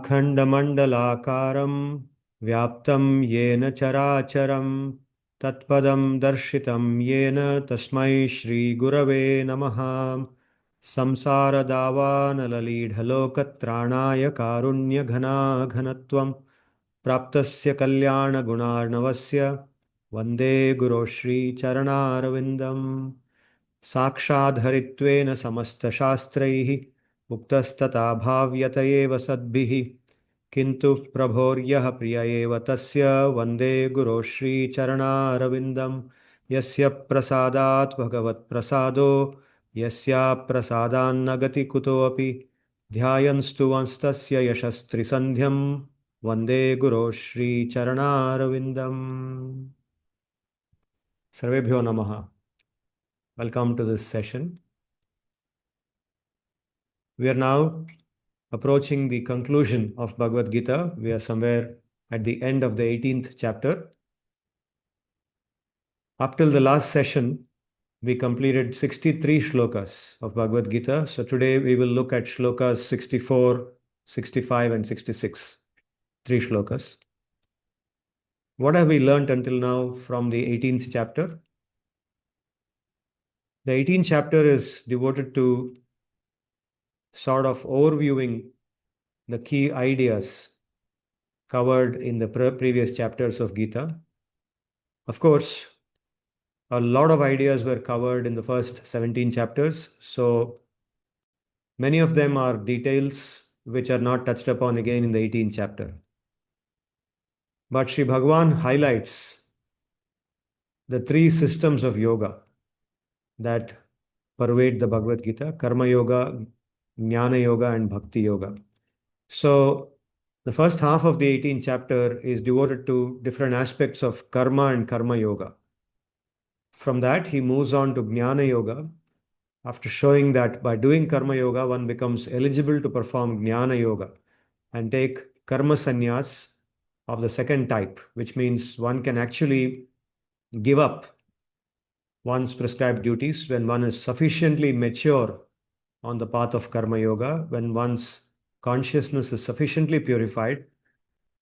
Akhandamandalakaram Vyaptam Yena Characharam Tatpadam Darshitam Yena Tasmai Shri Gurave Namaha Samsara Davanalalidhalokatranaya Karunya Ghana Ghanatvam Praptasya Kalyana Gunarnavasya Vande Guru Shri Charanarvindam साक्षाद्धरित्वेन समस्तशास्त्रैः उक्तस्तथा भाव्यत एव सद्भिः किन्तु प्रभोर्यः प्रिय एव तस्य वन्दे गुरो श्रीचरणारविन्दं यस्य प्रसादात् भगवत्प्रसादो यस्याप्रसादान्न गति कुतोऽपि ध्यायन्स्तु वंस्तस्य यशस्त्रिसन्ध्यं वन्दे गुरो श्रीचरणारविन्दम् सर्वेभ्यो नमः. Welcome to this session. We are now approaching the conclusion of Bhagavad-gita. We are somewhere at the end of the 18th chapter. Up till the last session, we completed 63 shlokas of Bhagavad-gita. So today we will look at shlokas 64, 65 and 66. 3 shlokas. What have we learnt until now from the 18th chapter? The 18th chapter is devoted to sort of overviewing the key ideas covered in the previous chapters of Gita. Of course, a lot of ideas were covered in the first 17 chapters, so many of them are details which are not touched upon again in the 18th chapter. But Sri Bhagavan highlights the 3 systems of yoga that pervade the Bhagavad Gita: Karma Yoga, Jnana Yoga and Bhakti-yoga. So the first half of the 18th chapter is devoted to different aspects of Karma and Karma Yoga. From that he moves on to Jnana Yoga, after showing that by doing Karma Yoga one becomes eligible to perform Jnana Yoga and take Karma Sannyas of the second type, which means one can actually give up one's prescribed duties when one is sufficiently mature on the path of Karma Yoga, when one's consciousness is sufficiently purified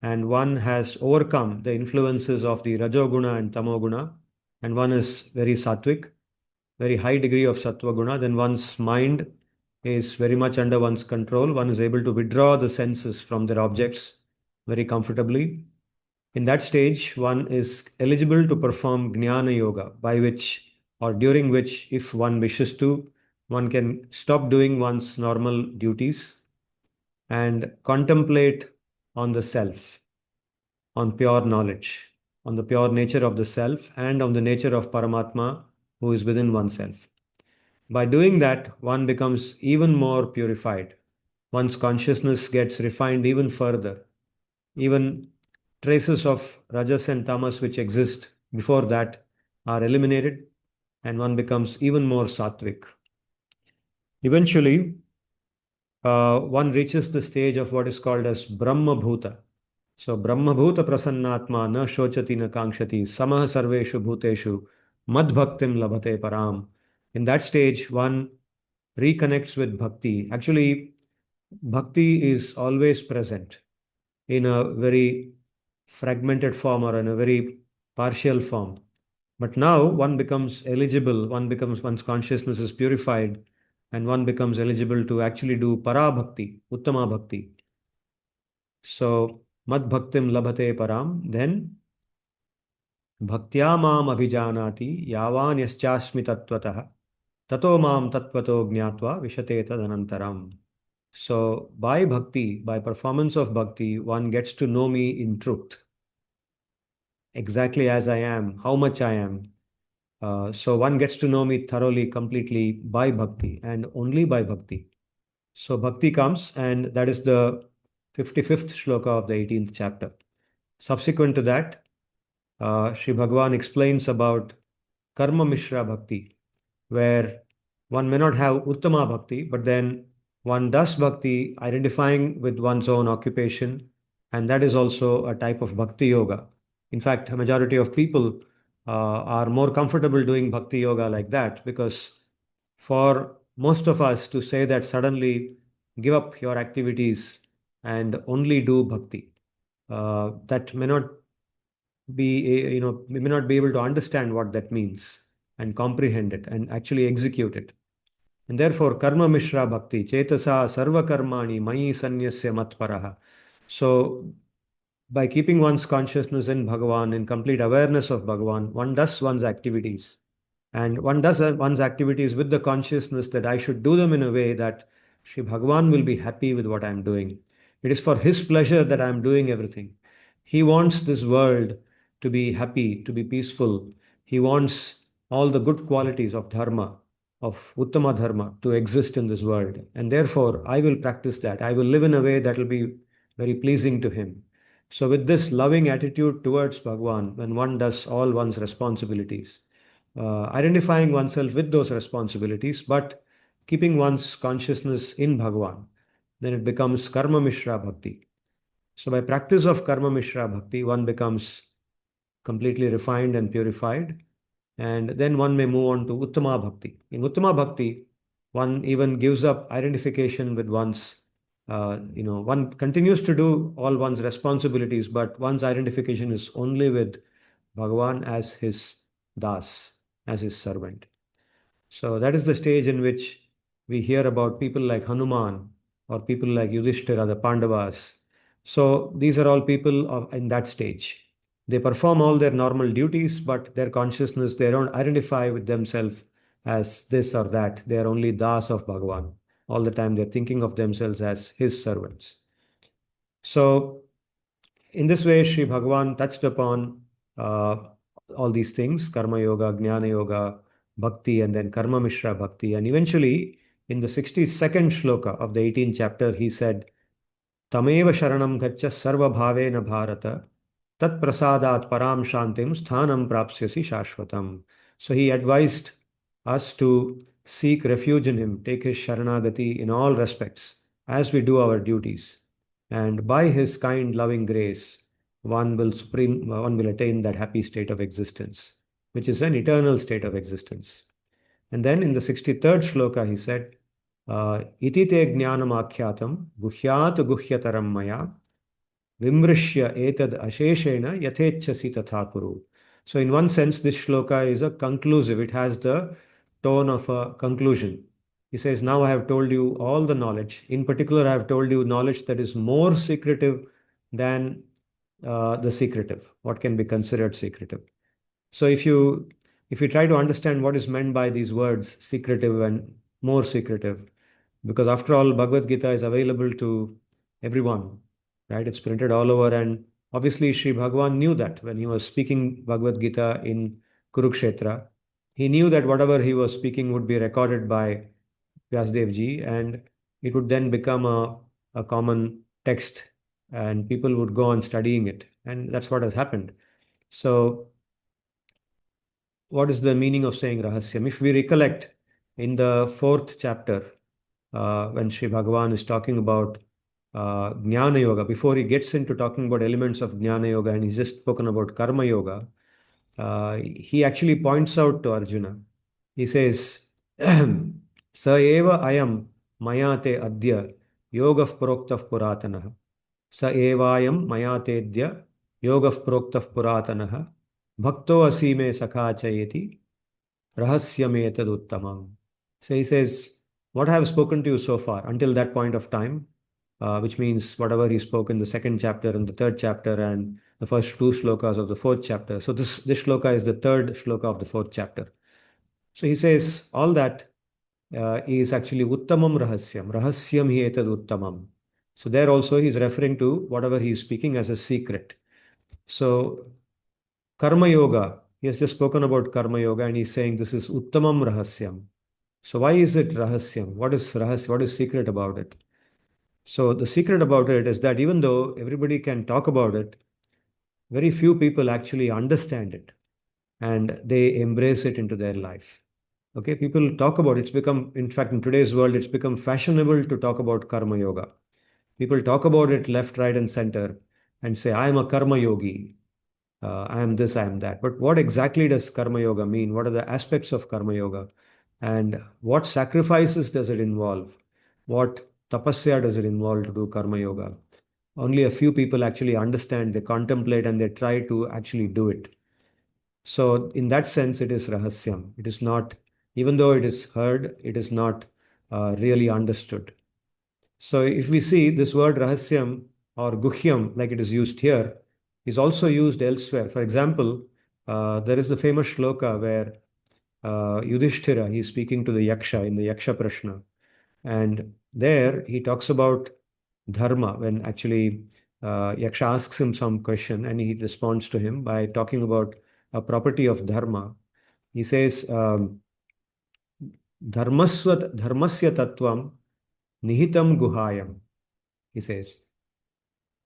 and one has overcome the influences of the Rajoguna and Tamoguna, and one is very sattvic, very high degree of Sattva Guna, then one's mind is very much under one's control. One is able to withdraw the senses from their objects very comfortably. In that stage, one is eligible to perform Jnana Yoga, by which or during which, if one wishes to, one can stop doing one's normal duties and contemplate on the self, on pure knowledge, on the pure nature of the self and on the nature of Paramatma who is within oneself. By doing that, one becomes even more purified. One's consciousness gets refined even further. Even traces of Rajas and Tamas which exist before that are eliminated, and one becomes even more sattvic. Eventually, one reaches the stage of what is called as Brahma Bhuta. So, Brahma Bhuta Prasannatma na shochati na kankshati samah sarveshu bhuteshu mad-bhaktim labhate param. In that stage, one reconnects with bhakti. Actually, bhakti is always present in a very fragmented form or in a very partial form. But now one becomes eligible, one's consciousness is purified, and one becomes eligible to actually do para bhakti, uttama bhakti. So, mad-bhaktim labhate param, then bhaktya mām-evaiṣyasi yavan yaschasmi tattvataha tato mām tattvato jñātva vishate tadanantaram. So, by bhakti, by performance of bhakti, one gets to know me in truth, exactly as I am, how much I am. So one gets to know me thoroughly, completely by bhakti and only by bhakti. So bhakti comes, and that is the 55th shloka of the 18th chapter. Subsequent to that, Sri Bhagavan explains about karma mishra bhakti, where one may not have uttama bhakti, but then one does bhakti identifying with one's own occupation, and that is also a type of bhakti yoga. In fact, a majority of people are more comfortable doing bhakti yoga like that, because for most of us to say that suddenly give up your activities and only do bhakti. That may not be, we may not be able to understand what that means and comprehend it and actually execute it. And therefore, karma mishra bhakti, chetasa sarva karmani mayi sanyasya matparaha. So, by keeping one's consciousness in Bhagavan, in complete awareness of Bhagavan, one does one's activities. And one does one's activities with the consciousness that I should do them in a way that Sri Bhagavan will be happy with what I'm doing. It is for his pleasure that I'm doing everything. He wants this world to be happy, to be peaceful. He wants all the good qualities of dharma, of uttama dharma, to exist in this world. And therefore, I will practice that. I will live in a way that will be very pleasing to him. So, with this loving attitude towards Bhagavan, when one does all one's responsibilities, identifying oneself with those responsibilities, but keeping one's consciousness in Bhagavan, then it becomes karma mishra bhakti. So, by practice of karma mishra bhakti, one becomes completely refined and purified, and then one may move on to uttama bhakti. In uttama bhakti, one even gives up identification with one's one continues to do all one's responsibilities, but one's identification is only with Bhagavan as his das, as his servant. So that is the stage in which we hear about people like Hanuman or people like Yudhishthira, the Pandavas. So these are all people in that stage. They perform all their normal duties, but their consciousness, they don't identify with themselves as this or that. They are only das of Bhagavan. All the time they're thinking of themselves as his servants. So in this way, Sri Bhagavan touched upon all these things, karma yoga, jnana yoga, bhakti, and then karma mishra bhakti. And eventually, in the 62nd shloka of the 18th chapter, he said, Tameva sharanam gaccha sarva bhavena bharata, tat prasadat param shantim sthanam prapsyasi shashvatam. So he advised us to seek refuge in him, take his sharanagati in all respects as we do our duties. And by his kind, loving grace, one will attain that happy state of existence, which is an eternal state of existence. And then in the 63rd shloka, he said, Iti te jnanam akyatam guhyat guhyataram maya vimrishya etad asheshena yathechasi tatha kuru. So in one sense, this shloka is a conclusive. It has the tone of a conclusion. He says, now I have told you all the knowledge. In particular, I have told you knowledge that is more secretive than the secretive, what can be considered secretive. So if you try to understand what is meant by these words, secretive and more secretive, because after all, Bhagavad-gita is available to everyone, right? It's printed all over, and obviously Sri Bhagavan knew that when he was speaking Bhagavad-gita in Kurukshetra, he knew that whatever he was speaking would be recorded by Vyasdev ji, and it would then become a common text, and people would go on studying it. And that's what has happened. So, what is the meaning of saying rahasyam? If we recollect in the 4th chapter, when Sri Bhagavan is talking about Jnana Yoga, before he gets into talking about elements of Jnana Yoga, and he's just spoken about Karma Yoga, he actually points out to Arjuna. He says, Sa eva ayam mayate adya yogav proktah puratanaha. Sa evayam mayate adya yogav proktah puratanaha. Bhakto asime sakha chayeti rahasyam etad uttamam. So he says, what I have spoken to you so far until that point of time, which means whatever he spoke in the 2nd chapter and the 3rd chapter and the first 2 shlokas of the 4th chapter. So this shloka is the 3rd shloka of the 4th chapter. So he says all that is actually uttamam rahasyam. Rahasyam hi etad uttamam. So there also he is referring to whatever he is speaking as a secret. So karma yoga, he has just spoken about karma yoga and he's saying this is uttamam rahasyam. So why is it rahasyam? What is rahasya? What is secret about it? So the secret about it is that even though everybody can talk about it, very few people actually understand it and they embrace it into their life. Okay, people talk about it. It's become, in fact, in today's world, it's become fashionable to talk about karma yoga. People talk about it left, right, and center and say, I am a karma yogi. I am this, I am that. But what exactly does karma yoga mean? What are the aspects of karma yoga? And what sacrifices does it involve? What tapasya does it involve to do karma yoga? Only a few people actually understand, they contemplate, and they try to actually do it. So, in that sense, it is rahasyam. It is not, even though it is heard, it is not really understood. So, if we see this word rahasyam or guhyam, like it is used here, is also used elsewhere. For example, there is the famous shloka where Yudhishthira, he is speaking to the Yaksha in the Yaksha Prashna. And there he talks about dharma when actually Yaksha asks him some question and he responds to him by talking about a property of dharma. He says, dharmasya tattvam nihitam guhayam. He says,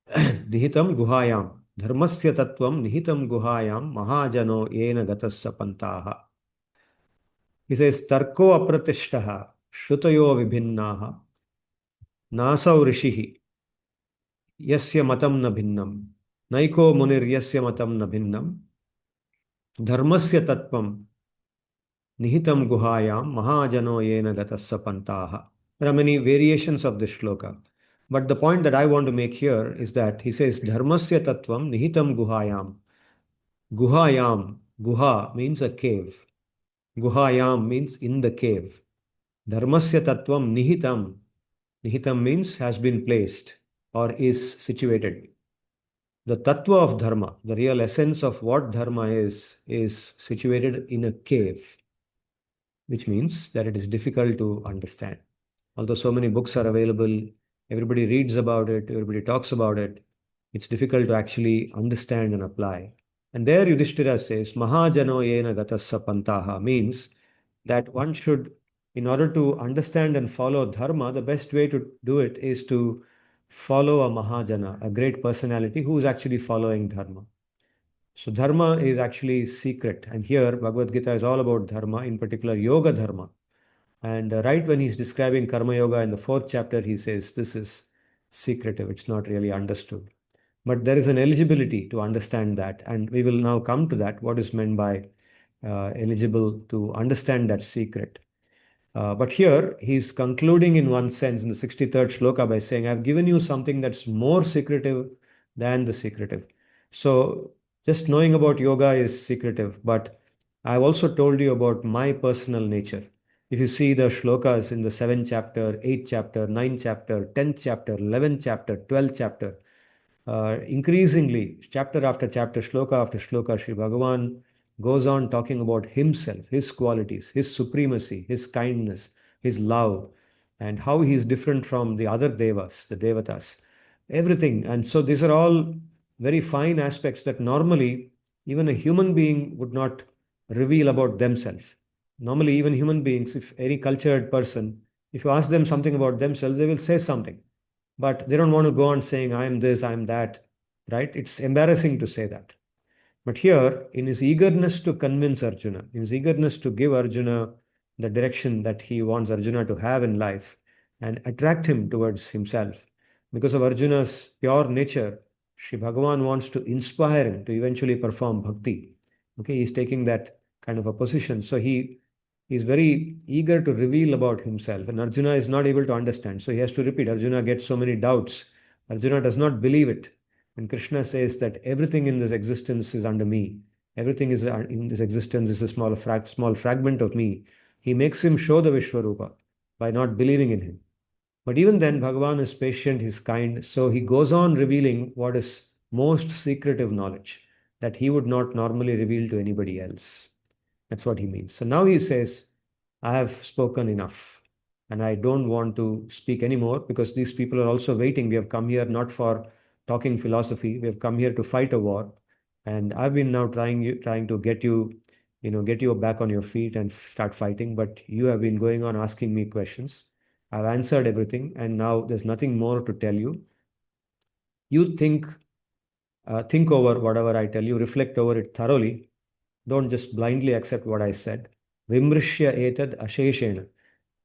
nihitam guhayam. Dharmasya tattvam nihitam guhayam mahajano yena gatasya pantaha. He says, tarko apratishtaha shrutayo vibhinnaha nasau rishihi यस्य मतं न भिन्नं नैको मुनिर्यस्य मतं न भिन्नं धर्मस्य तत्त्वं निहितं गुहायां महाजनो येन गतस्य पन्ताः. There are many variations of this shloka, but the point that I want to make here is that he says dharmasya tattvam nihitam guhayam. Guhayam, guha means a cave. Guhayam means in the cave. Dharmasya tattvam nihitam. Nihitam means has been placed or is situated. The tattva of dharma, the real essence of what dharma is situated in a cave, which means that it is difficult to understand. Although so many books are available, everybody reads about it, everybody talks about it, it's difficult to actually understand and apply. And there Yudhishthira says, Mahajano yena gatasya pantaha means that one should, in order to understand and follow dharma, the best way to do it is to follow a Mahajana, a great personality who is actually following dharma. So dharma is actually secret. And here Bhagavad-gita is all about dharma, in particular yoga dharma. And right when he's describing karma yoga in the 4th chapter, he says this is secretive, it's not really understood. But there is an eligibility to understand that. And we will now come to that, what is meant by eligible to understand that secret. But here he's concluding in one sense in the 63rd shloka by saying, I've given you something that's more secretive than the secretive. So just knowing about yoga is secretive, but I've also told you about my personal nature. If you see the shlokas in the 7th chapter, 8th chapter, 9th chapter, 10th chapter, 11th chapter, 12th chapter, increasingly, chapter after chapter, shloka after shloka, Sri Bhagavan goes on talking about himself, his qualities, his supremacy, his kindness, his love, and how he is different from the other devas, the devatas, everything. And so these are all very fine aspects that normally even a human being would not reveal about themselves. Normally, even human beings, if any cultured person, if you ask them something about themselves, they will say something. But they don't want to go on saying, I am this, I am that, right? It's embarrassing to say that. But here, in his eagerness to convince Arjuna, in his eagerness to give Arjuna the direction that he wants Arjuna to have in life and attract him towards himself, because of Arjuna's pure nature, Sri Bhagavan wants to inspire him to eventually perform bhakti. Okay, he's taking that kind of a position. So he is very eager to reveal about himself, and Arjuna is not able to understand. So he has to repeat. Arjuna gets so many doubts. Arjuna does not believe it. And Krishna says that everything in this existence is under me. Everything is in this existence is a small fragment of me. He makes him show the Vishwarupa by not believing in him. But even then, Bhagavan is patient, he's kind. So he goes on revealing what is most secretive knowledge that he would not normally reveal to anybody else. That's what he means. So now he says, I have spoken enough and I don't want to speak anymore because these people are also waiting. We have come here not for talking philosophy. We have come here to fight a war. And I've been now trying to get you back on your feet and start fighting. But you have been going on asking me questions. I've answered everything. And now there's nothing more to tell you. You think over whatever I tell you, reflect over it thoroughly. Don't just blindly accept what I said. Vimrishya etad asheshena.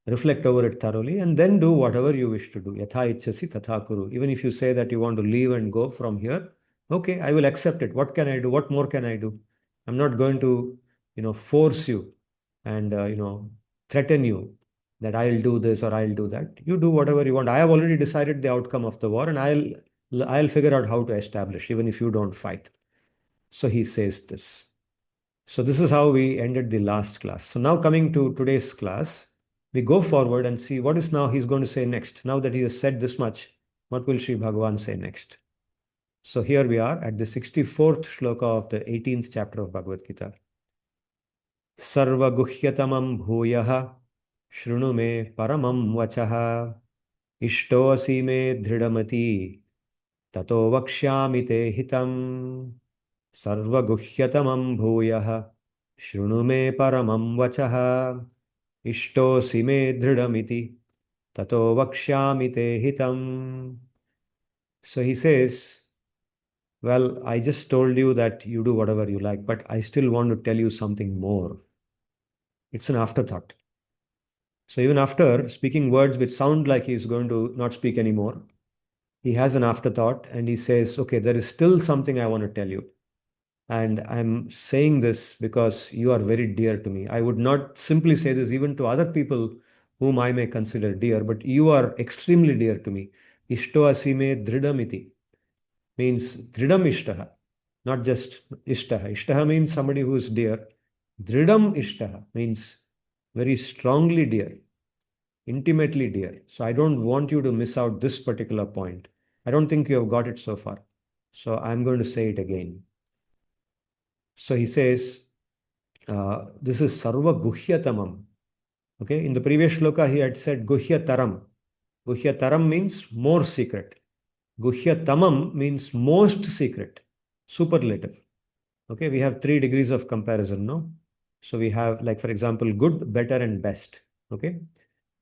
Reflect over it thoroughly and then do whatever you wish to do. Yatha ichchasi tatha kuru. Even if you say that you want to leave and go from here, okay, I will accept it. What can I do? What more can I do? I'm not going to, force you and, threaten you that I'll do this or I'll do that. You do whatever you want. I have already decided the outcome of the war, and I'll figure out how to establish, even if you don't fight. So he says this. So this is how we ended the last class. So now coming to today's class, we go forward and see what is now he's going to say next. Now that he has said this much, what will Sri Bhagavan say next? So here we are at the 64th shloka of the 18th chapter of Bhagavad-gita. Sarvaguhyatamam bhuyah shrunu me paramam vachah ishtoasi me dhridamati tato vakshyami te hitam. Sarvaguhyatamam bhuyah shrunu me paramam vachah ishtosi me dhridamiti tato vakshyami te hitam. So he says, well, I just told you that you do whatever you like, but I still want to tell you something more. It's an afterthought. So even after speaking words which sound like he's going to not speak anymore, he has an afterthought and he says, okay, there is still something I want to tell you. And I'm saying this because you are very dear to me. I would not simply say this even to other people whom I may consider dear, but you are extremely dear to me. Ishto asime dridamiti means dridam ishtaha, not just ishtaha. Ishtaha means somebody who is dear. Dridam ishtaha means very strongly dear, intimately dear. So I don't want you to miss out this particular point. I don't think you have got it so far. So I'm going to say it again. So he says, this is sarva guhyatamam. Okay, in the previous shloka he had said guhyataram. Guhyataram means more secret. Guhyatamam means most secret, superlative. Okay, we have 3 degrees of comparison, no? So we have, like, for example, good, better, and best. Okay,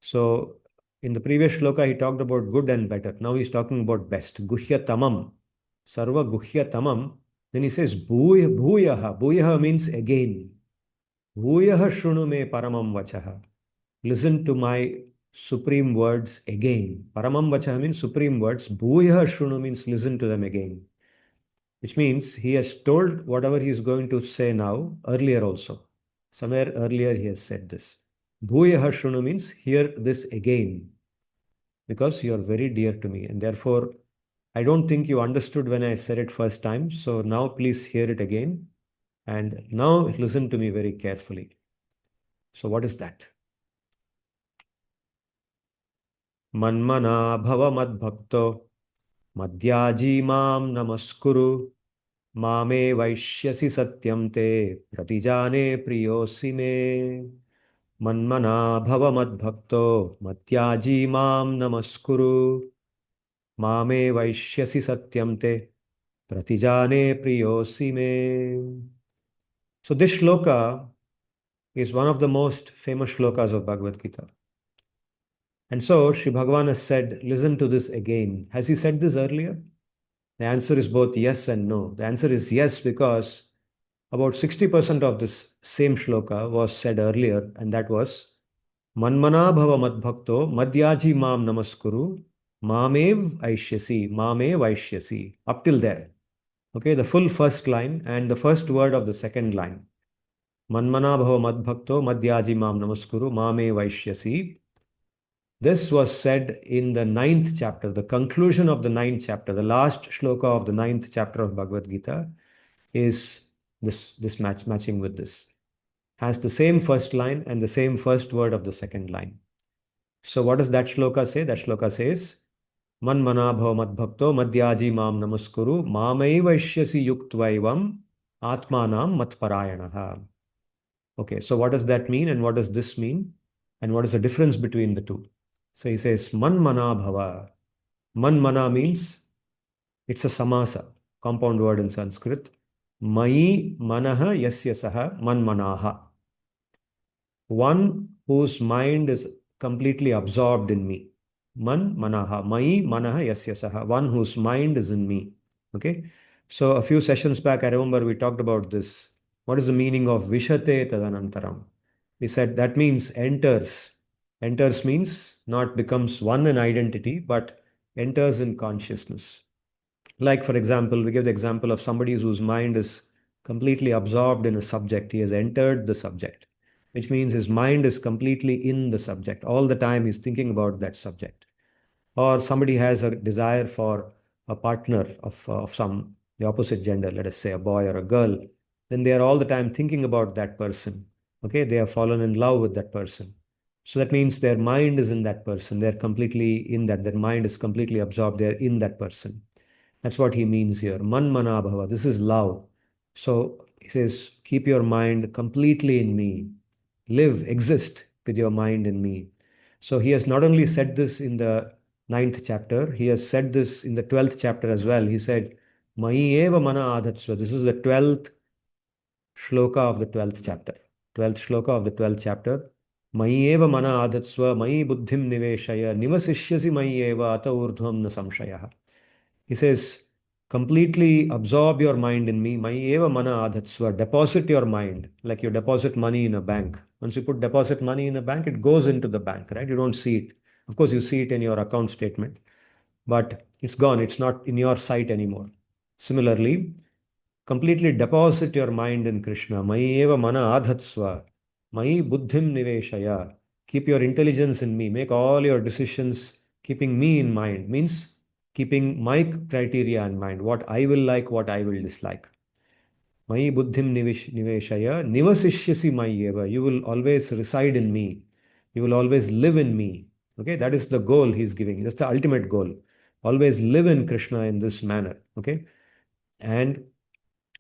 so in the previous shloka he talked about good and better. Now he's talking about best. Guhyatamam, sarva guhyatamam. Then he says bhuyaha. Bhuyaha means again. Bhuyaha shrunu me paramam vachaha. Listen to my supreme words again. Paramam vachaha means supreme words. Bhuyaha shrunu means listen to them again. Which means he has told whatever he is going to say now earlier also. Somewhere earlier he has said this. Bhuyaha shrunu means hear this again, because you are very dear to me, and therefore I don't think you understood when I said it first time. So now please hear it again, and now listen to me very carefully. So what is that? Man-manā bhava mad-bhakto mad-yājī mām-namaskuru mām-evaiṣyasi satyam te pratijāne priyosi me. Man-manā bhava mad-bhakto mad-yājī mām-namaskuru mām-evaiṣyasi satyam te pratijāne priyosi me. So this shloka is one of the most famous shlokas of Bhagavad-gita. And so Sri Bhagavan has said, listen to this again. Has he said this earlier? The answer is both yes and no. The answer is yes, because about 60% of this same shloka was said earlier, and that was man-manā bhava mad-bhakto mad-yājī mām-namaskuru mām-evaiṣyasi. Up till there. Okay, the full first line and the first word of the second line. Man-manā bhava mad-bhakto mad-yājī mām-namaskuru mām-evaiṣyasi. This was said in the 9th chapter, the conclusion of the 9th chapter, the last shloka of the 9th chapter of Bhagavad Gita is this matching with this. Has the same first line and the same first word of the second line. So what does that shloka say? That shloka says, man-manā bhava mad-bhakto mad-yājī mām-namaskuru mām-evaiṣyasi yuktva atmanam mat-parayanaha. Okay, so what does that mean and what does this mean? And what is the difference between the two? So he says, man-manā bhava. Man-manā means, it's a samasa, compound word in Sanskrit. Mayi manaha yasya saha man-manāha. One whose mind is completely absorbed in me. Man-manāha. Mayi manaha yasya saha. One whose mind is in me. Okay. So a few sessions back, I remember we talked about this. What is the meaning of vishate tadanantaram? We said that means enters. Enters means not becomes one in identity, but enters in consciousness. Like, for example, we give the example of somebody whose mind is completely absorbed in a subject. He has entered the subject. which means his mind is completely in the subject. All the time he's thinking about that subject. Or somebody has a desire for a partner of the opposite gender, let us say a boy or a girl, then they are all the time thinking about that person. Okay, they have fallen in love with that person. So that means their mind is in that person. They're completely in that. Their mind is completely absorbed. They're in that person. That's what he means here. Man-manā bhava. This is love. So he says, keep your mind completely in me. Live, exist with your mind in me. So he has not only said this in the ninth chapter, he has said this in the 12th chapter as well. He said, Mayi eva mana adhatsva. This is the 12th shloka of the 12th chapter. 12th shloka of the 12th chapter. Mayi eva mana adhatsva, mayi buddhim niveshaya, nivasishyasi mayi eva ata urdhvam na samshayah. He says, completely absorb your mind in me. Mayi eva mana adhatsva. Deposit your mind like you deposit money in a bank. Once you put deposit money in a bank, it goes into the bank, right? You don't see it. Of course, you see it in your account statement, but it's gone. It's not in your sight anymore. Similarly, completely deposit your mind in Krishna. Mayi eva mana adhatsva. Mayi buddhim niveshaya. Keep your intelligence in me. Make all your decisions keeping me in mind. Means keeping my criteria in mind. What I will like, what I will dislike. Mayi buddhim niveshaya. Nivasishyasi mayi eva. You will always reside in me. You will always live in me. Okay, that is the goal he's giving. That's the ultimate goal. Always live in Krishna in this manner. Okay, and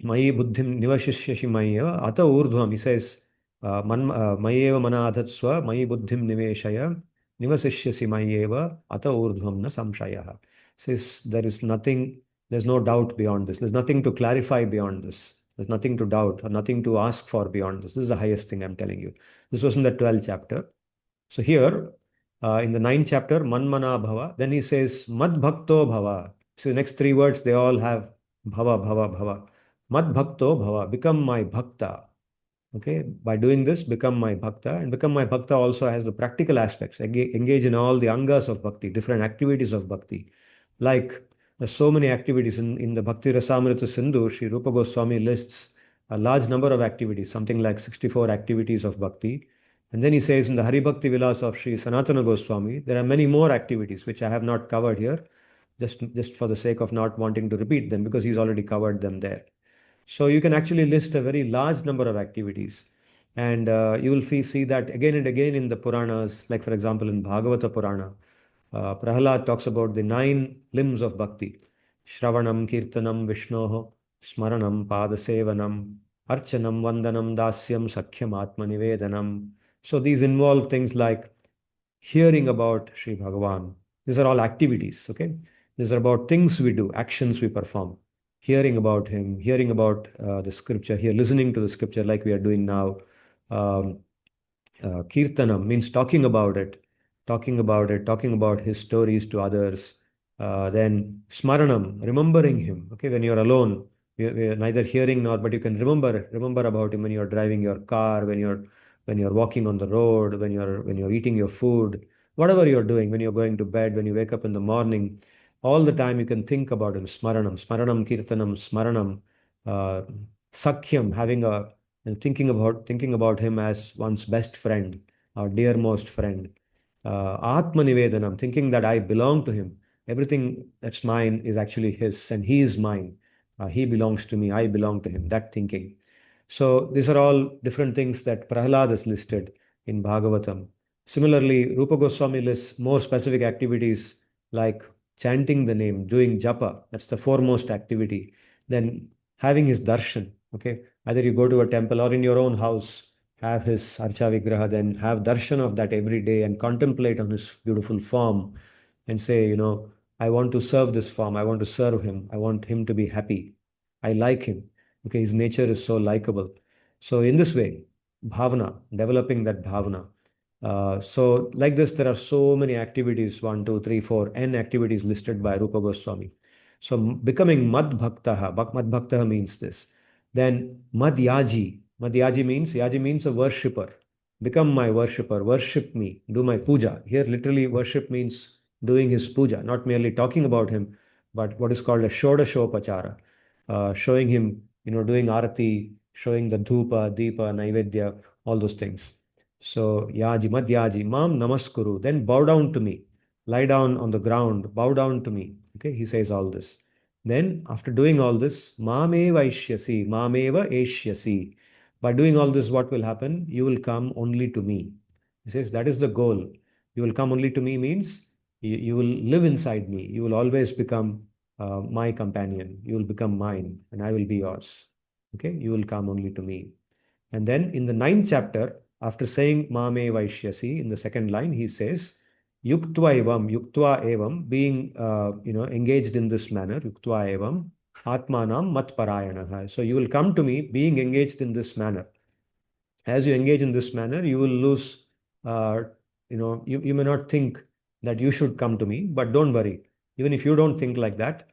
Mayi buddhim nivashisyashi mayi eva ata urdhvam. He says, mayi eva mana adhatsva, mayi buddhim niveshaya, nivasishyasi mayi eva ata urdhvam na samshayah. Says there is nothing, there's no doubt beyond this. There's nothing to clarify beyond this. There's nothing to doubt or nothing to ask for beyond this. This is the highest thing I'm telling you. This was in the 12th chapter. So here, in the 9th chapter, man-manā bhava, then he says, mad-bhakto bhava. So the next three words, they all have bhava, bhava, bhava. Mad-bhakto bhava, become my bhakta. Okay, by doing this, become my bhakta. And become my bhakta also has the practical aspects. Engage in all the angas of bhakti, different activities of bhakti. Like there's so many activities in the Bhakti Rasamrita Sindhu, Sri Rupa Goswami lists a large number of activities, something like 64 activities of bhakti. And then he says in the Hari Bhakti Vilas of Sri Sanatana Goswami, there are many more activities which I have not covered here, just for the sake of not wanting to repeat them because he's already covered them there. So you can actually list a very large number of activities. And you will see that again and again in the Puranas, like for example in Bhagavata Purana, Prahalad talks about the 9 limbs of bhakti. Shravanam, Kirtanam, Vishnoho, Smaranam, Padasevanam, Archanam, Vandanam, Dasyam, Sakhyam, Atmanivedanam. So these involve things like hearing about Sri Bhagavan. These are all activities, okay? These are about things we do, actions we perform. Hearing about him, hearing about the scripture, here listening to the scripture like we are doing now. Kirtanam means talking about it, talking about his stories to others. Then Smaranam, remembering him. Okay, when you're alone, you're neither hearing nor, but you can remember about him when you're driving your car, when you're walking on the road, when you're eating your food, whatever you're doing, when you're going to bed, when you wake up in the morning, all the time you can think about him. Smaranam, Kirtanam, Smaranam, Sakhyam, having a and thinking about him as one's best friend, our dearmost friend. Atmanivedanam, thinking that I belong to him. Everything that's mine is actually his, and he is mine. He belongs to me, I belong to him. That thinking. So these are all different things that Prahlad has listed in Bhagavatam. Similarly, Rupa Goswami lists more specific activities like chanting the name, doing japa. That's the foremost activity. Then having his darshan. Okay, either you go to a temple or in your own house, have his Archa Vigraha, then have darshan of that every day and contemplate on his beautiful form and say, I want to serve this form, I want to serve him, I want him to be happy. I like him. Okay, his nature is so likable. So in this way, bhavana, developing that bhavana. So like this, there are so many activities, 1, 2, 3, 4, n activities listed by Rupa Goswami. So becoming mad-bhaktaha means this. Then mad-yājī. Mad-yājī means a worshipper. Become my worshipper, worship me, do my puja. Here literally worship means doing his puja, not merely talking about him, but what is called a shodashopachara, showing him, doing arati, showing the dhupa, deepa, naivedya, all those things. So, yaji, mad-yājī, mām-namaskuru, then bow down to me. Lie down on the ground, bow down to me. Okay, he says all this. Then, after doing all this, mām-evaiṣyasi, mām-evaiṣyasi. By doing all this, what will happen? You will come only to me. He says that is the goal. You will come only to me means you will live inside me. You will always become my companion. You will become mine and I will be yours. Okay, you will come only to me. And then in the ninth chapter, after saying mām-evaiṣyasi, in the second line, he says, yuktva evam, being engaged in this manner, yuktva evam, atmanam mat-parāyanah. So you will come to me being engaged in this manner. As you engage in this manner, you will lose, you may not think that you should come to me, but don't worry. Even if you don't think like that,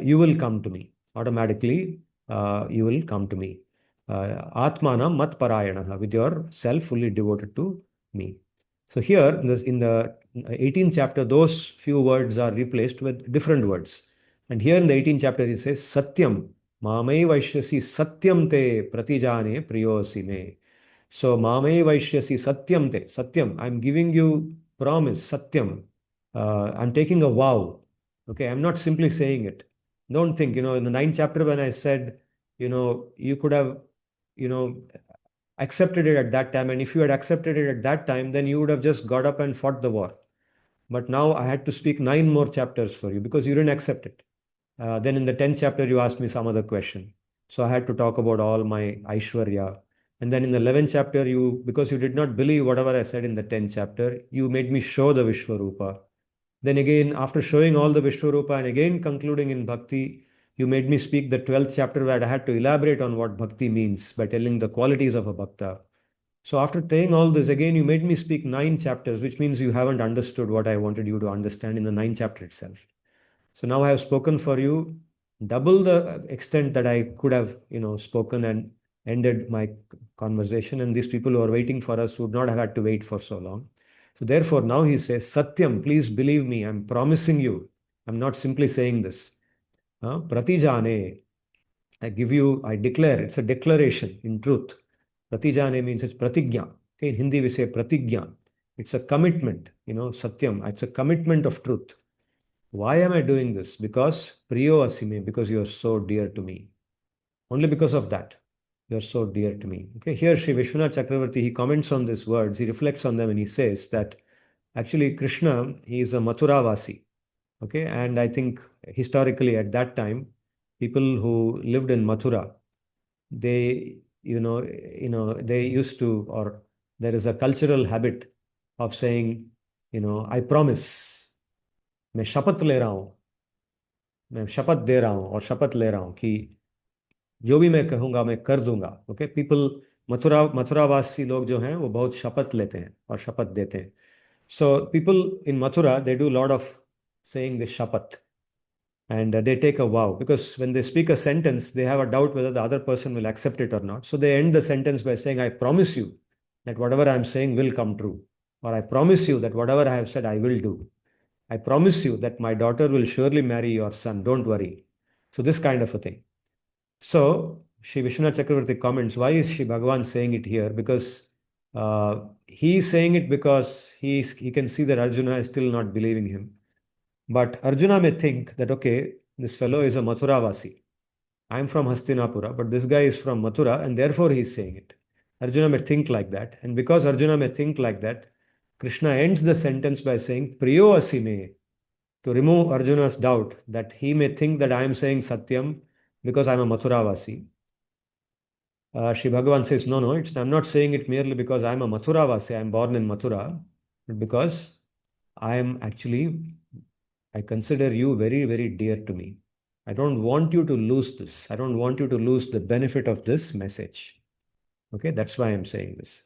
you will come to me. Automatically, you will come to me. Atmanam mat-parāyanah, with yourself fully devoted to me. So here, in the 18th chapter, those few words are replaced with different words. And here in the 18th chapter, it says, Satyam, mām-evaiṣyasi satyam te pratijāne priyosi me. So, mām-evaiṣyasi satyam te, satyam, I'm giving you promise, satyam. I'm taking a vow. Okay, I'm not simply saying it. Don't think, in the ninth chapter when I said, you could have, accepted it at that time. And if you had accepted it at that time, then you would have just got up and fought the war. But now I had to speak 9 more chapters for you because you didn't accept it. Then in the 10th chapter, you asked me some other question. So I had to talk about all my Aishwarya. And then in the 11th chapter, because you did not believe whatever I said in the 10th chapter, you made me show the Vishwarupa. Then again, after showing all the Vishwarupa and again concluding in Bhakti, you made me speak the 12th chapter where I had to elaborate on what Bhakti means by telling the qualities of a Bhakta. So after saying all this, again, you made me speak 9 chapters, which means you haven't understood what I wanted you to understand in the 9th chapter itself. So now I have spoken for you double the extent that I could have, spoken and ended my conversation. And these people who are waiting for us would not have had to wait for so long. So therefore, now he says, Satyam, please believe me. I'm promising you. I'm not simply saying this. Pratijane, I declare, it's a declaration in truth. Pratijane means it's pratigya. Okay, in Hindi we say pratigya. It's a commitment, Satyam. It's a commitment of truth. Why am I doing this? Because priyo asime, because you are so dear to me. Only because of that, you are so dear to me. Okay, here Sri Vishwanath Chakravarti, he comments on these words, he reflects on them and he says that actually Krishna, he is a Mathura-vasi. Okay, and I think historically at that time, people who lived in Mathura, they, they used to, or there is a cultural habit of saying, I promise. मैं शपथ ले रहा हूं, मैं शपथ दे रहा हूं और शपथ ले रहा हूं कि जो भी मैं कहूंगा मैं कर दूंगा. ओके, पीपल मथुरावासी लोग जो हैं वो बहुत शपथ लेते हैं और शपथ देते हैं. So people in Mathura they do lot of saying this shapath and they take a vow because when they speak a sentence they have a doubt whether the other person will accept it or not. So they end the sentence by saying, I promise you that whatever I am saying will come true, or I promise you that whatever I have said I will do. I promise you that my daughter will surely marry your son. Don't worry. So this kind of a thing. So Sri Vishwanath Chakravarti comments, why is Sri Bhagavan saying it here? Because he is saying it because he can see that Arjuna is still not believing him. But Arjuna may think that, okay, this fellow is a Mathura-vasi. I'm from Hastinapura, but this guy is from Mathura, and therefore he is saying it. Arjuna may think like that. And because Arjuna may think like that, Krishna ends the sentence by saying, Priyo asime, to remove Arjuna's doubt that he may think that I am saying Satyam because I'm a Mathura-vasi. Sri Bhagavan says, no, I'm not saying it merely because I'm a Mathura-vasi, I'm born in Mathura, but because I consider you very, very dear to me. I don't want you to lose this. I don't want you to lose the benefit of this message. Okay, that's why I'm saying this.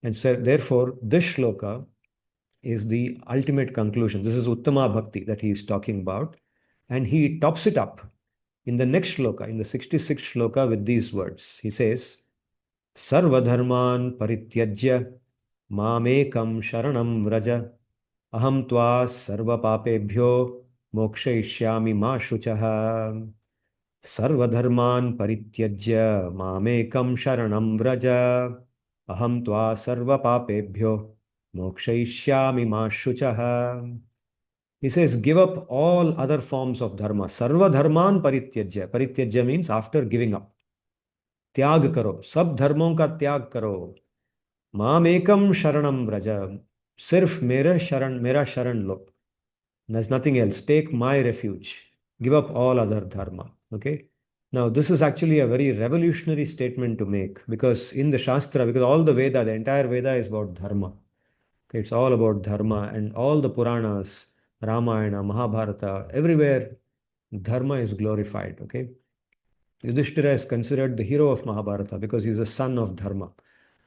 And so, therefore, this shloka is the ultimate conclusion. This is Uttama Bhakti that he is talking about. And he tops it up in the next shloka, in the 66th shloka, with these words. He says, Sarvadharman parityajya mamekam sharanam vraja aham tva sarva papebhyo mokshayishyami ma shuchaha. Sarvadharman parityajya mamekam sharanam vraja. aham tva sarva papebhyo mokshayishyami ma shuchaha. He says, give up all other forms of dharma. Sarva dharman parityajya. Parityajya means after giving up. त्याग करो, सब धर्मों का त्याग करो. माम एकम शरणम व्रज. सिर्फ मेरा शरण लो. There's nothing else. Take my refuge. Give up all other dharma. Okay. Now, this is actually a very revolutionary statement to make because in the Shastra, because all the Veda, the entire Veda is about dharma. Okay, it's all about dharma and all the Puranas, Ramayana, Mahabharata, everywhere dharma is glorified. Okay. Yudhishthira is considered the hero of Mahabharata because he's a son of dharma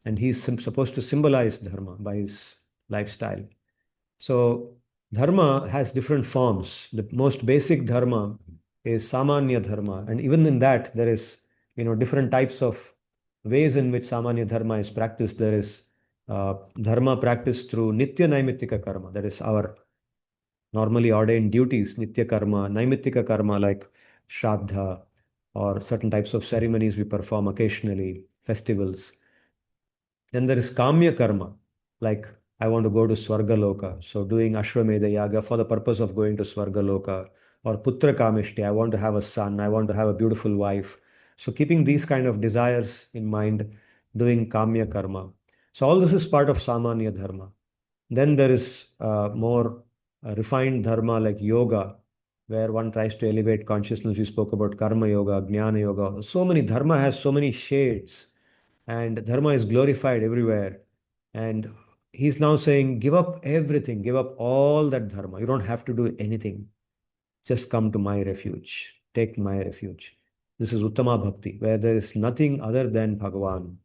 and he's supposed to symbolize dharma by his lifestyle. So, dharma has different forms. The most basic dharma is samanya dharma, and even in that, there is different types of ways in which samanya dharma is practiced. There is dharma practiced through nitya naimittika karma, that is our normally ordained duties, nitya karma, naimittika karma like shraddha or certain types of ceremonies we perform occasionally, festivals. Then there is kamya karma, like I want to go to Swarga Loka. So doing Ashwamedha Yaga for the purpose of going to Swarga Loka. Or Putra Kamishti, I want to have a son, I want to have a beautiful wife. So keeping these kind of desires in mind, doing kamya karma. So all this is part of Samanya Dharma. Then there is more refined dharma like yoga, where one tries to elevate consciousness. We spoke about karma yoga, jnana yoga. So many dharma has so many shades, and dharma is glorified everywhere. And he's now saying, give up everything, give up all that dharma. You don't have to do anything. Just come to my refuge. Take my refuge. This is Uttama Bhakti, where there is nothing other than Bhagavan.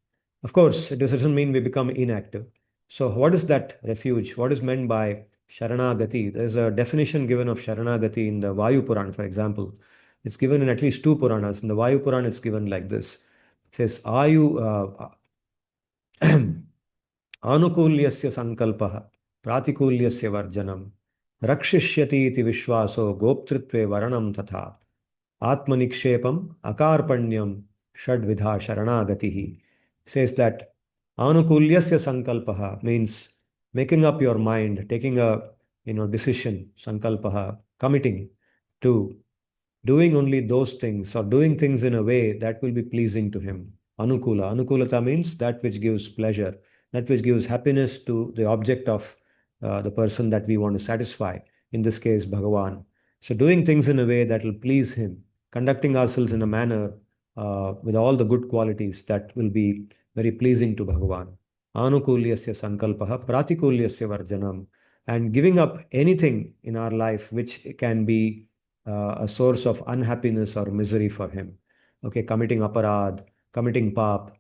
Of course, it doesn't mean we become inactive. So, what is that refuge? What is meant by Sharanagati? There's a definition given of Sharanagati in the Vayu Purana, for example. It's given in at least two Puranas. In the Vayu Purana, it's given like this. It says, आनुकूल्यस्य संकल्पः प्रातिकूल्यस्य वर्जनम् रक्षिष्यति इति विश्वासो गोप्तृत्वे वरणं तथा आत्मनिक्षेपम् अकार्पण्यं षड्विधा शरणागतिः. Says that anukulyasya sankalpaha means making up your mind, taking a decision, sankalpaha, committing to doing only those things or doing things in a way that will be pleasing to him. Anukula. Anukulata means that which gives pleasure, that which gives happiness to the object of the person that we want to satisfy. In this case, Bhagavan. So doing things in a way that will please him, conducting ourselves in a manner with all the good qualities that will be very pleasing to Bhagavan. Anukulyasya sankalpaha pratikulyasya varjanam. And giving up anything in our life which can be a source of unhappiness or misery for him. Okay, committing aparad, committing pap,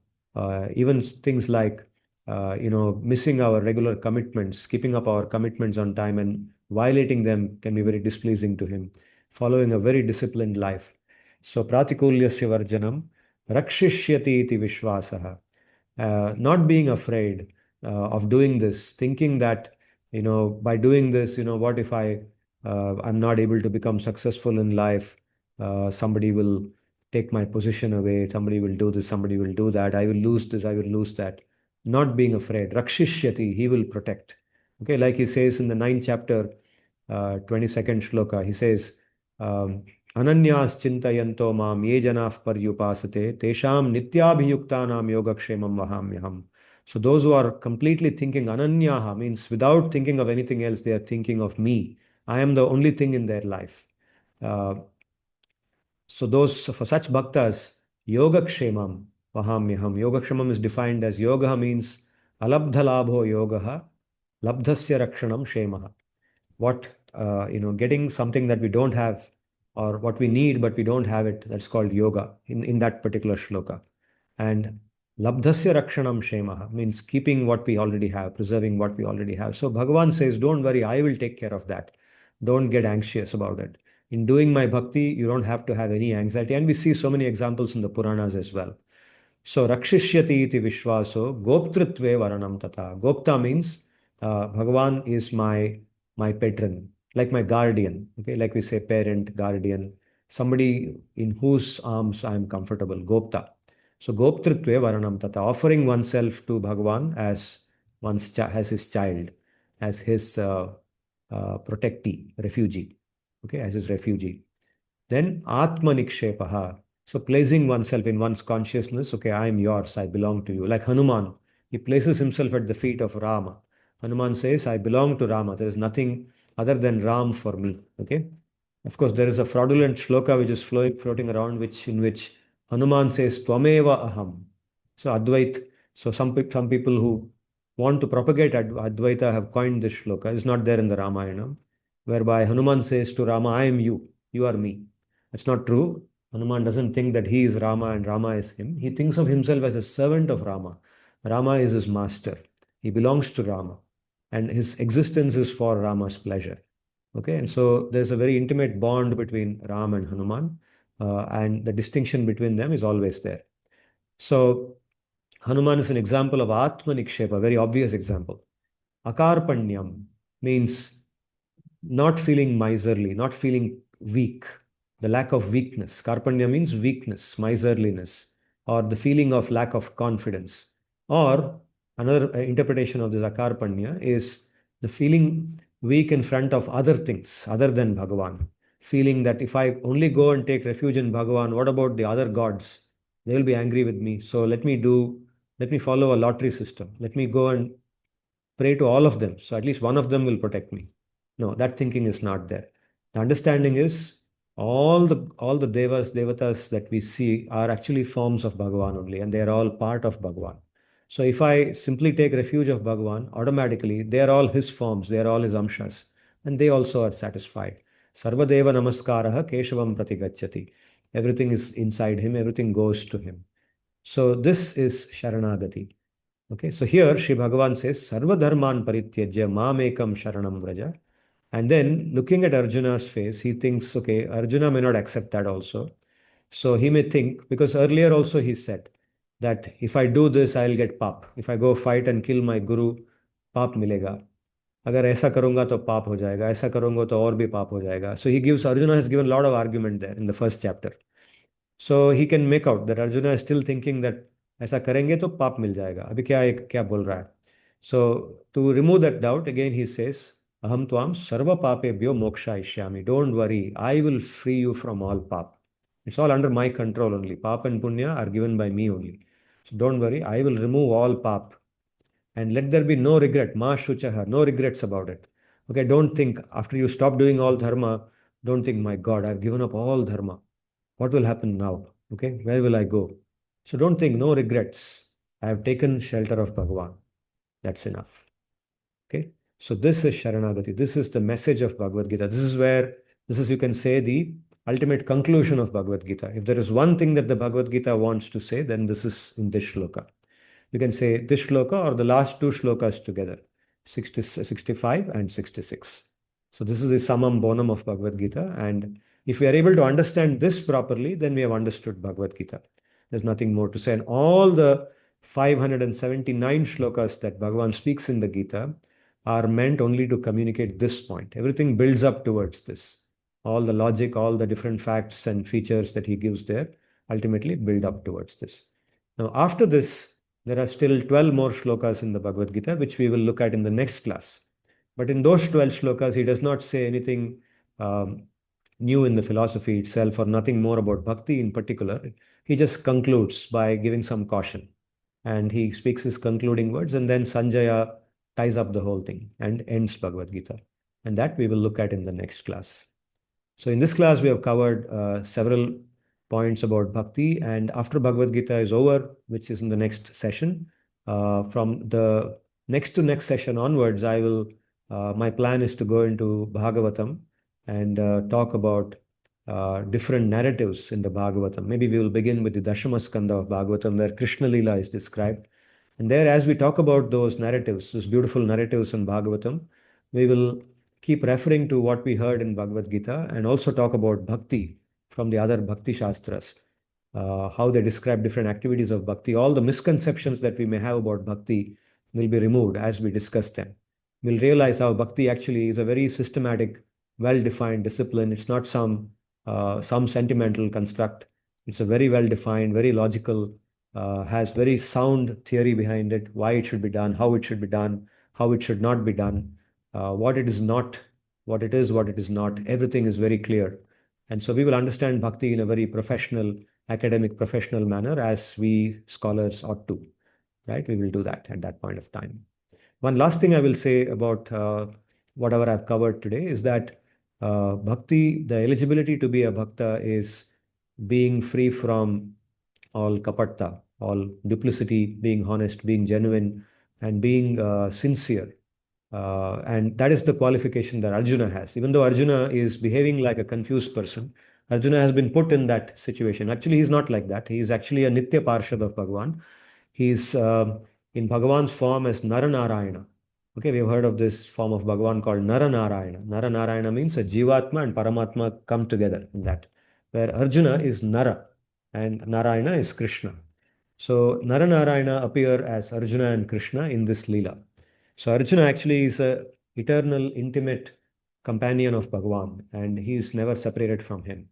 even things like missing our regular commitments, keeping up our commitments on time and violating them can be very displeasing to him. Following a very disciplined life. So pratikulyasya varjanam rakshishyati iti vishwasaha. Not being afraid of doing this, thinking that by doing this, what if I'm not able to become successful in life? Somebody will take my position away. Somebody will do this. Somebody will do that. I will lose this. I will lose that. Not being afraid. Rakshishyati, he will protect. Okay, like he says in the 9th chapter, 22nd shloka, he says, Ananyas chintayanto mam ye janah paryupasate tesham nityabhiyuktanam yogakshemam vahamyaham. So those who are completely thinking ananyaha means without thinking of anything else, they are thinking of me. I am the only thing in their life. So for such bhaktas, yogakshemam vahamyaham. Yogakshemam is defined as yoga means alabdhalabho yogaha labdhasya rakshanam shemaha. What getting something that we don't have or what we need but we don't have it, that's called yoga in that particular shloka. And labdhasya rakshanam shemaha means keeping what we already have, preserving what we already have. So Bhagavan says, don't worry, I will take care of that. Don't get anxious about it. In doing my bhakti, you don't have to have any anxiety. And we see so many examples in the Puranas as well. So rakshishyati iti vishwaso goptritve varanam tata. Gopta means Bhagavan is my patron, like my guardian. Okay, like we say parent, guardian, somebody in whose arms I am comfortable. Gopta. So goptritve varanam tata, offering oneself to Bhagavan as as his child, as his protectee, refugee, okay, as his refugee. Then atmanikshepaha, so placing oneself in one's consciousness, okay, I am yours, I belong to you. Like Hanuman, he places himself at the feet of Rama. Hanuman says, I belong to Rama. There is nothing other than Ram for me. Okay. Of course, there is a fraudulent shloka which is floating around, in which Hanuman says, Twameva aham. So Advait. So some people who want to propagate Advaita have coined this shloka. It's not there in the Ramayana, whereby Hanuman says to Rama, I am you, you are me. That's not true. Hanuman doesn't think that he is Rama and Rama is him. He thinks of himself as a servant of Rama. Rama is his master. He belongs to Rama. And his existence is for Rama's pleasure. Okay, and so there's a very intimate bond between Ram and Hanuman, and the distinction between them is always there. So Hanuman is an example of Atmanikshepa, a very obvious example. Akarpanyam means not feeling miserly, not feeling weak, the lack of weakness. Karpanya means weakness, miserliness, or the feeling of lack of confidence. Or another interpretation of this akarpanya is the feeling weak in front of other things other than Bhagavan. Feeling that if I only go and take refuge in Bhagavan, what about the other gods? They will be angry with me. So let me follow a lottery system. Let me go and pray to all of them. So at least one of them will protect me. No, that thinking is not there. The understanding is all the devatas that we see are actually forms of Bhagavan only, and they are all part of Bhagavan. So if I simply take refuge of Bhagavan, automatically they are all his forms, they are all his amshas, and they also are satisfied. Sarvadeva namaskaraha keshavam pratigachyati. Everything is inside him, everything goes to him. So this is Sharanagati. Okay, so here Sri Bhagavan says, Sarva dharman parityajya mām-ekam sharanam vraja. And then looking at Arjuna's face, he thinks, okay, Arjuna may not accept that also. So he may think, because earlier also he said that if I do this, I'll get pap. If I go fight and kill my guru, पाप मिलेगा. अगर ऐसा करूंगा तो पाप हो जाएगा, ऐसा करूंगा तो और भी पाप हो जाएगा. So he gives, Arjuna has given a lot of argument there in the first chapter. So he can make out that Arjuna is still thinking that ऐसा करेंगे तो पाप मिल जाएगा. अभी क्या बोल रहा है? So to remove that doubt, again he says, Aham tvam sarva papebhyo mokshayishyami. Don't worry, I will free you from all pap. It's all under my control only. Pap and punya are given by me only. So don't worry, I will remove all pap. And let there be no regret, ma shuchaha, no regrets about it. Okay, don't think after you stop doing all dharma, don't think, my God, I've given up all dharma. What will happen now? Okay, where will I go? So don't think, no regrets. I have taken shelter of Bhagavan. That's enough. Okay, so this is Sharanagati. This is the message of Bhagavad Gita. This is, you can say, the ultimate conclusion of Bhagavad Gita. If there is one thing that the Bhagavad Gita wants to say, then this is in this shloka. You can say this shloka or the last two shlokas together, 65 and 66. So this is the summum bonum of Bhagavad Gita. And if we are able to understand this properly, then we have understood Bhagavad Gita. There's nothing more to say. And all the 579 shlokas that Bhagavan speaks in the Gita are meant only to communicate this point. Everything builds up towards this. All the logic, all the different facts and features that he gives there ultimately build up towards this. Now, after this, there are still 12 more shlokas in the Bhagavad Gita, which we will look at in the next class. But in those 12 shlokas, he does not say anything new in the philosophy itself or nothing more about bhakti in particular. He just concludes by giving some caution. And he speaks his concluding words, and then Sanjaya ties up the whole thing and ends Bhagavad Gita. And that we will look at in the next class. So in this class, we have covered several points about bhakti, and after Bhagavad Gita is over, which is in the next session, from the next to next session onwards, my plan is to go into Bhagavatam and talk about different narratives in the Bhagavatam. Maybe we will begin with the Dashama Skanda of Bhagavatam, where Krishna Lila is described. And there, as we talk about those narratives, those beautiful narratives in Bhagavatam, we will keep referring to what we heard in Bhagavad Gita and also talk about bhakti from the other bhakti shastras, how they describe different activities of bhakti. All the misconceptions that we may have about bhakti will be removed as we discuss them. We'll realize how bhakti actually is a very systematic, well-defined discipline. It's not some sentimental construct. It's a very well-defined, very logical has very sound theory behind it, why it should be done, how it should be done, how it should not be done, what it is not, what it is, what it is not. Everything is very clear. And so we will understand bhakti in a very professional, academic, professional manner as we scholars ought to, right? We will do that at that point of time. One last thing I will say about whatever I've covered today is that bhakti, the eligibility to be a bhakta is being free from all kapatta, all duplicity, being honest, being genuine, and being sincere. And that is the qualification that Arjuna has. Even though Arjuna is behaving like a confused person, Arjuna has been put in that situation. Actually, he's not like that. He is actually a Nitya Parshad of Bhagavan. He's in Bhagavan's form as Naranarayana. Okay, we have heard of this form of Bhagavan called Naranarayana. Naranarayana means a Jivatma and Paramatma come together in that, where Arjuna is Nara and Narayana is Krishna. So Naranarayana appear as Arjuna and Krishna in this Leela. So Arjuna actually is a eternal, intimate companion of Bhagavan, and he is never separated from him.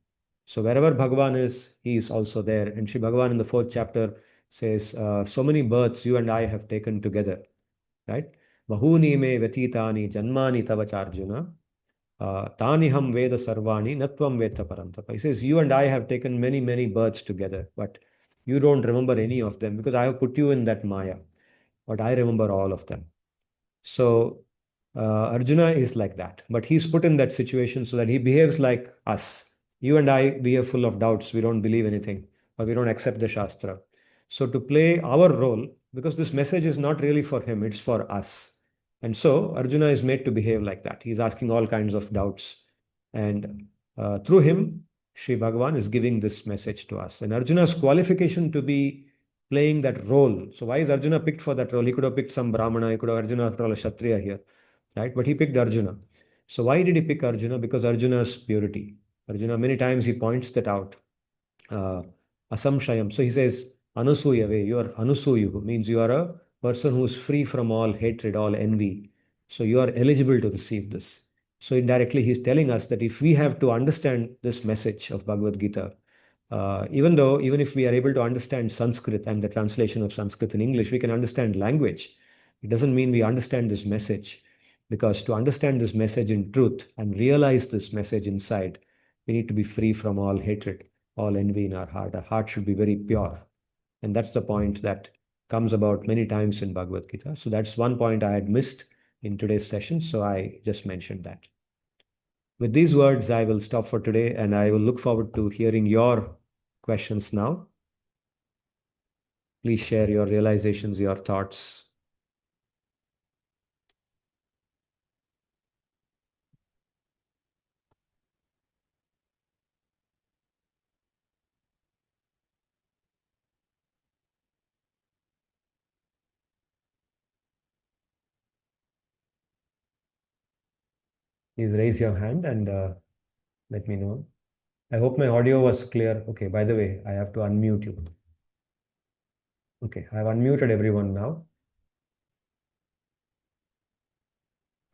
So wherever Bhagavan is, he is also there. And Shri Bhagavan in the 4th chapter says, so many births you and I have taken together, right? Bahuni me vyatitani janmani tavacharjuna, taniham veda sarvani natvam veta parantapa. He says, you and I have taken many, many births together, but you don't remember any of them because I have put you in that Maya, but I remember all of them. So Arjuna is like that, but he's put in that situation so that he behaves like us. You and I, we are full of doubts. We don't believe anything, or we don't accept the Shastra. So to play our role, because this message is not really for him, it's for us. And so Arjuna is made to behave like that. He's asking all kinds of doubts. And through him, Sri Bhagavan is giving this message to us. And Arjuna's qualification to be playing that role. So why is Arjuna picked for that role? He could have picked some Brahmana, he could have Arjuna after all a Kshatriya here, right? But he picked Arjuna. So why did he pick Arjuna? Because Arjuna's purity. Arjuna, many times he points that out. Asamshayam. So he says, Anusuyave, you are Anusuyuhu, means you are a person who is free from all hatred, all envy. So you are eligible to receive this. So indirectly, he's telling us that if we have to understand this message of Bhagavad Gita, even if we are able to understand Sanskrit and the translation of Sanskrit in English, we can understand language. It doesn't mean we understand this message, because to understand this message in truth and realize this message inside, we need to be free from all hatred, all envy in our heart. Our heart should be very pure. And that's the point that comes about many times in Bhagavad Gita. So that's one point I had missed in today's session. So I just mentioned that. With these words, I will stop for today, and I will look forward to hearing your questions now. Please share your realizations, your thoughts. Please raise your hand and let me know. I hope my audio was clear. Okay, by the way, I have to unmute you. Okay, I have unmuted everyone now.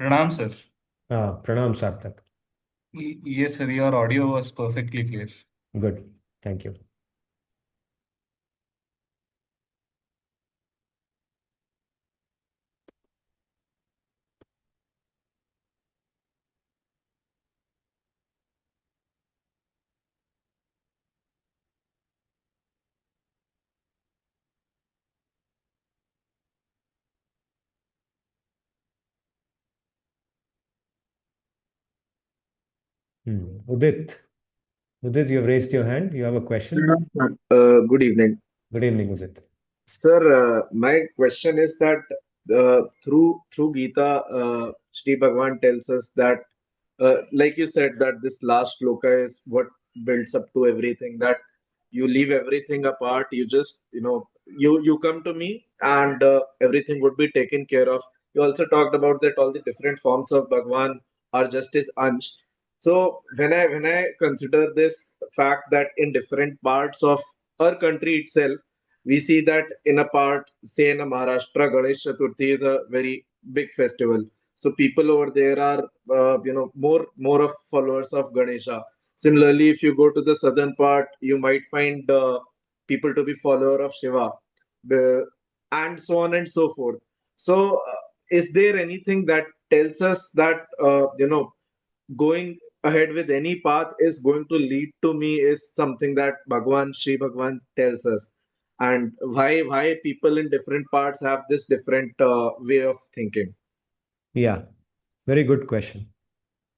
Pranam, sir. Pranam Sarthak. Yes, sir. Your audio was perfectly clear. Good. Thank you. Udit. Udit, you have raised your hand. You have a question. Good evening. Good evening, Udit. Sir, my question is that through Gita, Shri Bhagavan tells us that, like you said, that this last loka is what builds up to everything. That you leave everything apart. You just, you come to me, and everything would be taken care of. You also talked about that all the different forms of Bhagavan are just his ansh. So when I consider this fact that in different parts of our country itself, we see that in a part, say in a Maharashtra, Ganesh Chaturthi is a very big festival. So people over there are, more of followers of Ganesha. Similarly, if you go to the southern part, you might find people to be follower of Shiva, and so on and so forth. So, is there anything that tells us that going ahead with any path is going to lead to me, is something that Sri Bhagwan tells us, and why people in different parts have this different way of thinking? Yeah, very good question.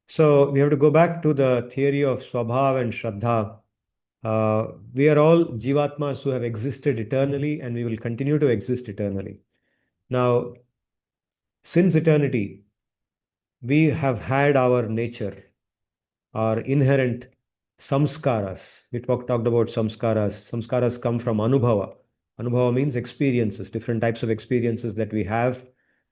So we have to go back to the theory of Swabhav and Shraddha. We are all Jivatmas who have existed eternally, and we will continue to exist eternally. Now, since eternity, we have had our nature, our inherent samskaras. We talked about samskaras. Samskaras come from anubhava. Anubhava means experiences, different types of experiences that we have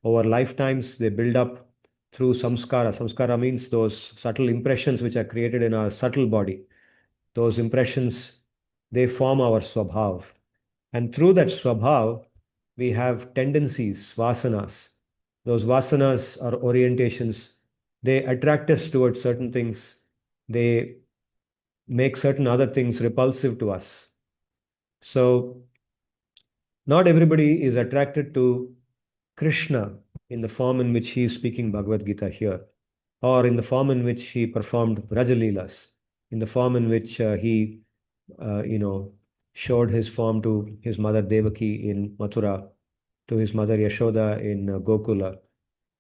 over lifetimes. They build up through samskara. Samskara means those subtle impressions which are created in our subtle body. Those impressions, they form our swabhav. And through that swabhav, we have tendencies, vasanas. Those vasanas or orientations, they attract us towards certain things. They make certain other things repulsive to us. So, not everybody is attracted to Krishna in the form in which he is speaking Bhagavad-gita here, or in the form in which he performed Rajalilas, in the form in which he, showed his form to his mother Devaki in Mathura, to his mother Yashoda in Gokula.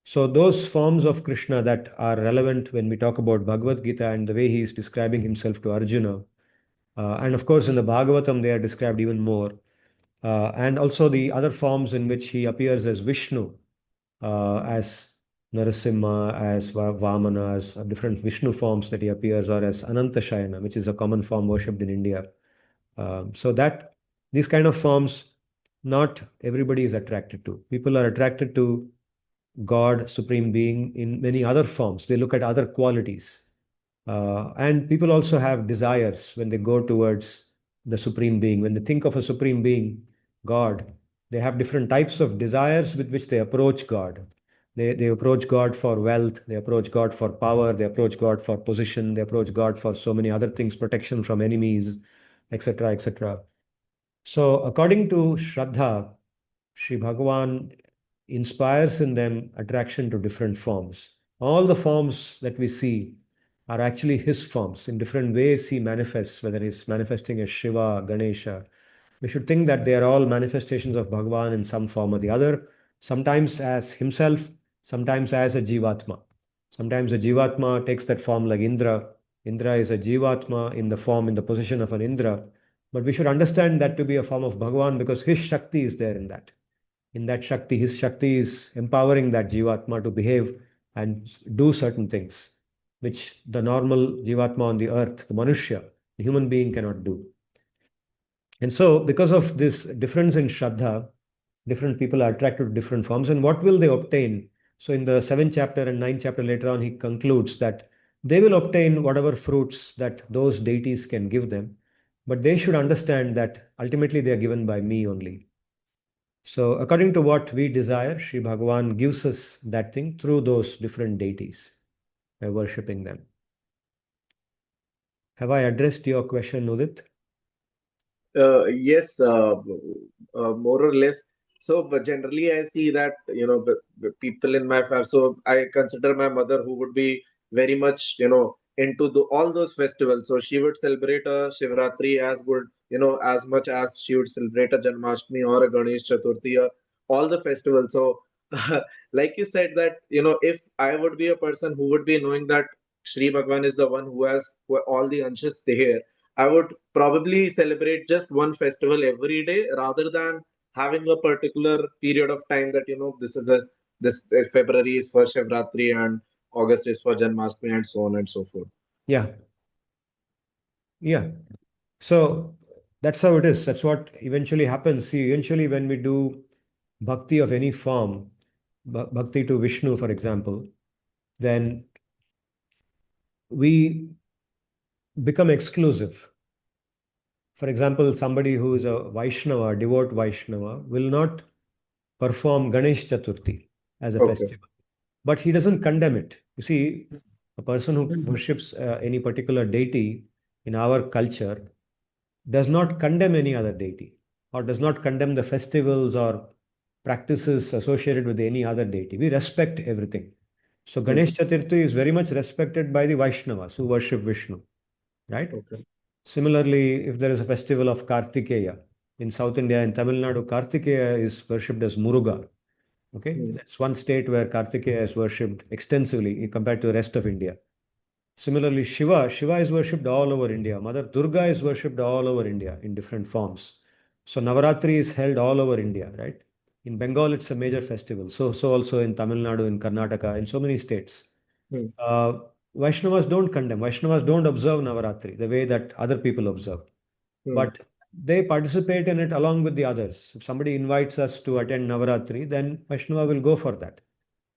So those forms of Krishna that are relevant when we talk about Bhagavad Gita and the way he is describing himself to Arjuna, and of course in the Bhagavatam they are described even more, and also the other forms in which he appears as Vishnu, as Narasimha, as Vamana, as different Vishnu forms that he appears, or as Anantashayana, which is a common form worshipped in India. So that these kind of forms, not everybody is attracted to. People are attracted to God, Supreme Being, in many other forms. They look at other qualities. And people also have desires when they go towards the Supreme Being. When they think of a Supreme Being, God, they have different types of desires with which they approach God. They approach God for wealth, they approach God for power, they approach God for position, they approach God for so many other things, protection from enemies, etc., etc. So, according to Shraddha, Sri Bhagavan inspires in them attraction to different forms. All the forms that we see are actually his forms. In different ways he manifests, whether he's manifesting as Shiva, Ganesha. We should think that they are all manifestations of Bhagavan in some form or the other, sometimes as himself, sometimes as a Jivatma. Sometimes a Jivatma takes that form like Indra. Indra is a Jivatma in the form, in the position of an Indra. But we should understand that to be a form of Bhagavan because his Shakti is there in that. In that Shakti, his Shakti is empowering that Jivatma to behave and do certain things, which the normal Jivatma on the earth, the Manushya, the human being cannot do. And so, because of this difference in Shraddha, different people are attracted to different forms. And what will they obtain? So, in the 7th chapter and 9th chapter later on, he concludes that they will obtain whatever fruits that those deities can give them. But they should understand that ultimately they are given by me only. So, according to what we desire, Sri Bhagavan gives us that thing through those different deities by worshipping them. Have I addressed your question, Udit? Yes, more or less. So, but generally, I see that the people in my family. So, I consider my mother, who would be very much into all those festivals. So, she would celebrate a Shivratri as good, as much as she would celebrate a Janmashtami or a Ganesh Chaturthi, or all the festivals. So, like you said that if I would be a person who would be knowing that Sri Bhagwan is the one who has all the anshas there, I would probably celebrate just one festival every day rather than having a particular period of time that this February is for Shivratri and August is for Janmashtami and so on and so forth. Yeah. Yeah. So that's how it is. That's what eventually happens. See, eventually when we do bhakti of any form, bhakti to Vishnu, for example, then we become exclusive. For example, somebody who is a Vaishnava, devout Vaishnava, will not perform Ganesh Chaturthi as a Okay. festival, but he doesn't condemn it. You see, a person who worships any particular deity in our culture, does not condemn any other deity or does not condemn the festivals or practices associated with any other deity. We respect everything. So Ganesh Chaturthi is very much respected by the Vaishnavas who worship Vishnu, right? Okay. Similarly, if there is a festival of Kartikeya in South India, in Tamil Nadu, Kartikeya is worshipped as Muruga. Okay, that's one state where Kartikeya is worshipped extensively compared to the rest of India. Similarly, Shiva is worshipped all over India. Mother Durga is worshipped all over India in different forms. So Navaratri is held all over India, right? In Bengal, it's a major festival. So also in Tamil Nadu, in Karnataka, in so many states. Uh, Vaishnavas don't condemn. Vaishnavas don't observe Navaratri the way that other people observe. But they participate in it along with the others. If somebody invites us to attend Navaratri, then Vaishnava will go for that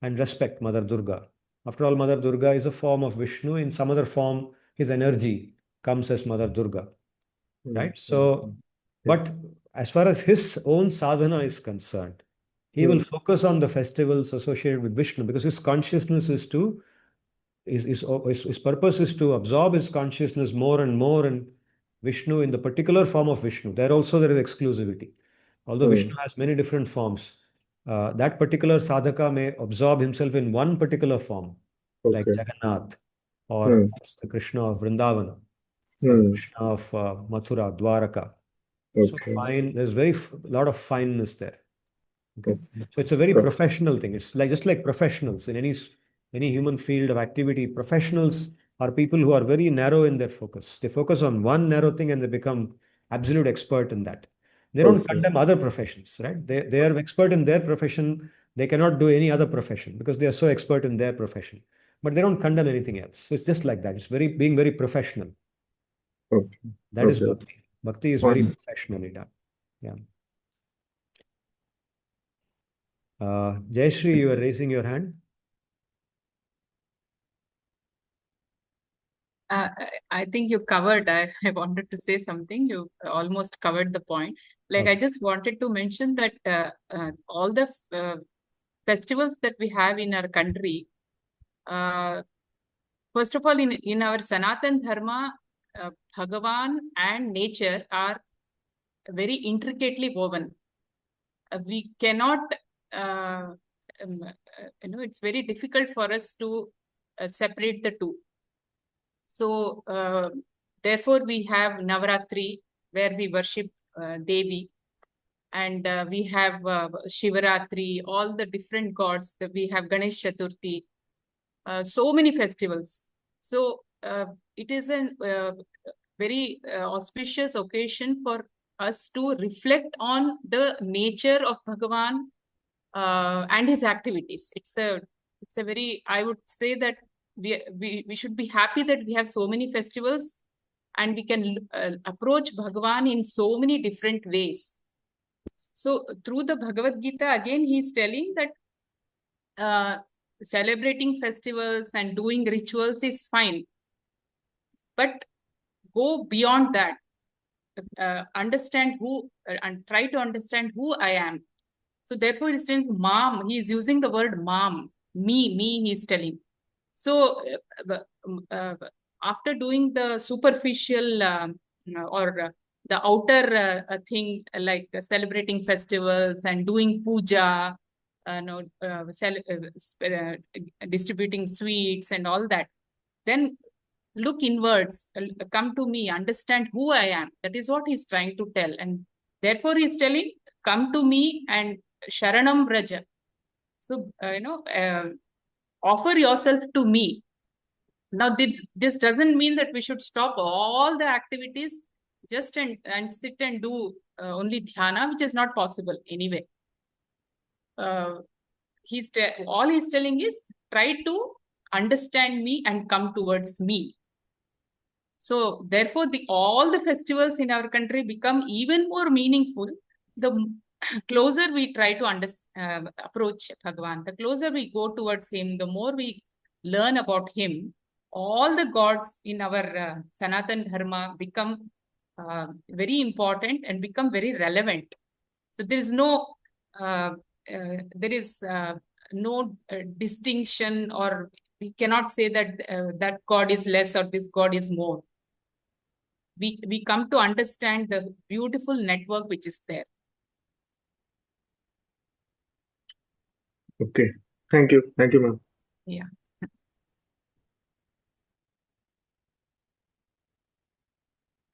and respect Mother Durga. After all, Mother Durga is a form of Vishnu. In some other form, his energy comes as Mother Durga, right? So, but as far as his own sadhana is concerned, he will focus on the festivals associated with Vishnu because his consciousness is to, his purpose is to absorb his consciousness more and more in Vishnu, in the particular form of Vishnu. There also there is exclusivity. Although Vishnu has many different forms, that particular sadhaka may absorb himself in one particular form, like Jagannath, or the Krishna of Vrindavan, or the Krishna of Mathura, Dwaraka. So fine, there's very lot of fineness there. Okay, so it's a very professional thing. It's like just like professionals in any human field of activity. Professionals are people who are very narrow in their focus. They focus on one narrow thing and they become absolute expert in that. They don't condemn other professions, right? They are expert in their profession. They cannot do any other profession because they are so expert in their profession. But they don't condemn anything else. So it's just like that. It's being very professional. That is bhakti. Bhakti is very professionally done. Yeah. Jayashree, you are raising your hand. I think you covered. I wanted to say something. You almost covered the point. Like, I just wanted to mention that all the festivals that we have in our country, first of all, in our Sanatan Dharma, Bhagavan and nature are very intricately woven. We cannot, it's very difficult for us to separate the two. So, therefore, we have Navaratri, where we worship Devi, and we have Shivaratri, all the different gods. We have Ganesh Chaturthi, so many festivals. So, it is a very auspicious occasion for us to reflect on the nature of Bhagavan and his activities. It's a very, I would say that we should be happy that we have so many festivals and we can approach Bhagavan in so many different ways. So through the Bhagavad-Gita, again, he is telling that celebrating festivals and doing rituals is fine, but go beyond that. Understand who and try to understand who I am. So therefore, he's saying mām. He is using the word mām, me. He is telling. So after doing the superficial or the outer thing, like celebrating festivals and doing puja, distributing sweets and all that, then look inwards, come to me, understand who I am. That is what he's trying to tell. And therefore, he's telling, come to me and Sharanam Braja. So, offer yourself to me. Now, this doesn't mean that we should stop all the activities just and sit and do only dhyana, which is not possible anyway. All he's telling is, try to understand me and come towards me. So, therefore, all the festivals in our country become even more meaningful the closer we try to approach Bhagavan, the closer we go towards him, the more we learn about him. All the gods in our Sanatan Dharma become very important and become very relevant. So there is no distinction, or we cannot say that that God is less or this God is more. we come to understand the beautiful network which is there. Okay. Thank you, ma'am. Yeah.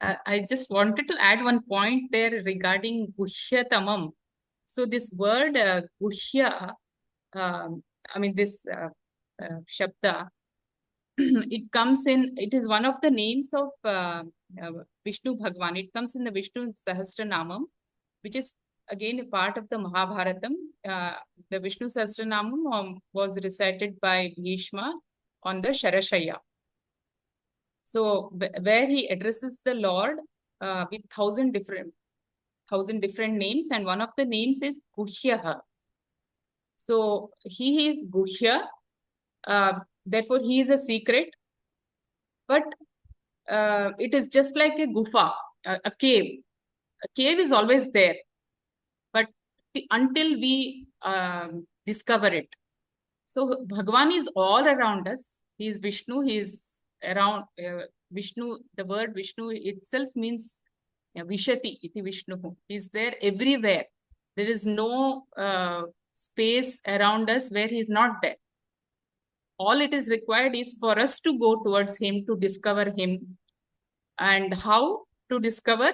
I just wanted to add one point there regarding Gushyatamam. So this word Gushya, I mean this Shabda, it is one of the names of Vishnu Bhagwan. It comes in the Vishnu Sahasranamam, which is again a part of the Mahabharatam. The Vishnu Sahasranamam was recited by Bhishma on the Sharashaya. So where he addresses the Lord with 1,000 different names, and one of the names is Guhyaha. So he is Guhya, therefore he is a secret, but it is just like a gufa, a cave. A cave is always there, but until we discover it. So Bhagwan is all around us. He is Vishnu. He is around Vishnu. The word Vishnu itself means Vishati iti Vishnu. He is there everywhere. There is no space around us where he is not there. All it is required is for us to go towards him, to discover him. And how to discover?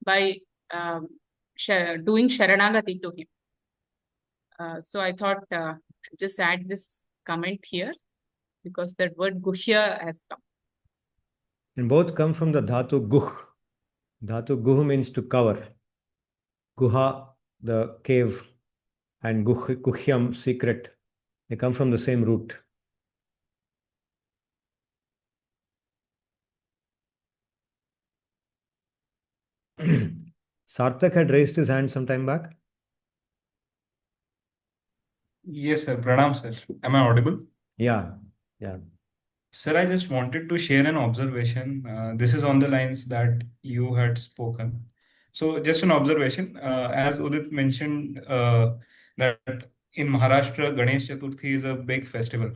By doing Sharanagati to him. So I thought just add this comment here, because that word Guhya has come. And both come from the dhatu guh. Dhatu guh means to cover. Guha, the cave, and guhyam, secret. They come from the same root. Sarthak had raised his hand some time back. Yes, sir. Pranam, sir. Am I audible? Yeah. Sir, I just wanted to share an observation. This is on the lines that you had spoken. So, just an observation. As Udit mentioned, that in Maharashtra, Ganesh Chaturthi is a big festival.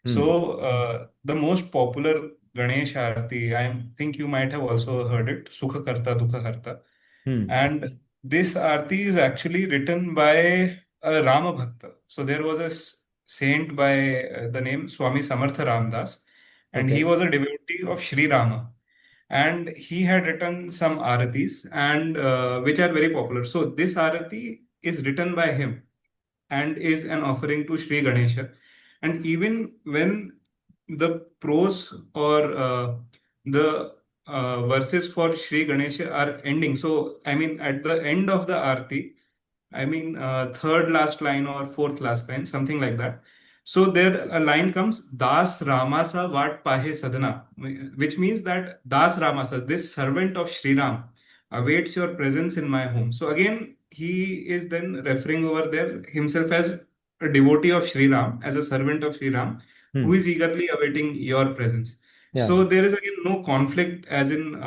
So, the most popular Ganesh Aarti, I think you might have also heard it, Sukha Karta, Dukha Karta. And this Aarti is actually written by a Rama Bhakta. So, there was a saint by the name Swami Samartha Ramdas, and he was a devotee of Sri Rama. And he had written some Aaratis, and which are very popular. So, this Aarati is written by him and is an offering to Sri Ganesha. And even when the prose or the verses for Sri Ganesha are ending, so I mean, at the end of the Aarti, I mean, third last line or fourth last line, something like that. So there a line comes, Das Ramasa Vat Pahe Sadhana, which means that Das Ramasa, this servant of Sri Ram, awaits your presence in my home. So again, he is then referring over there himself as a devotee of Sri Ram, as a servant of Sri Ram, who is eagerly awaiting your presence. So there is again no conflict, as in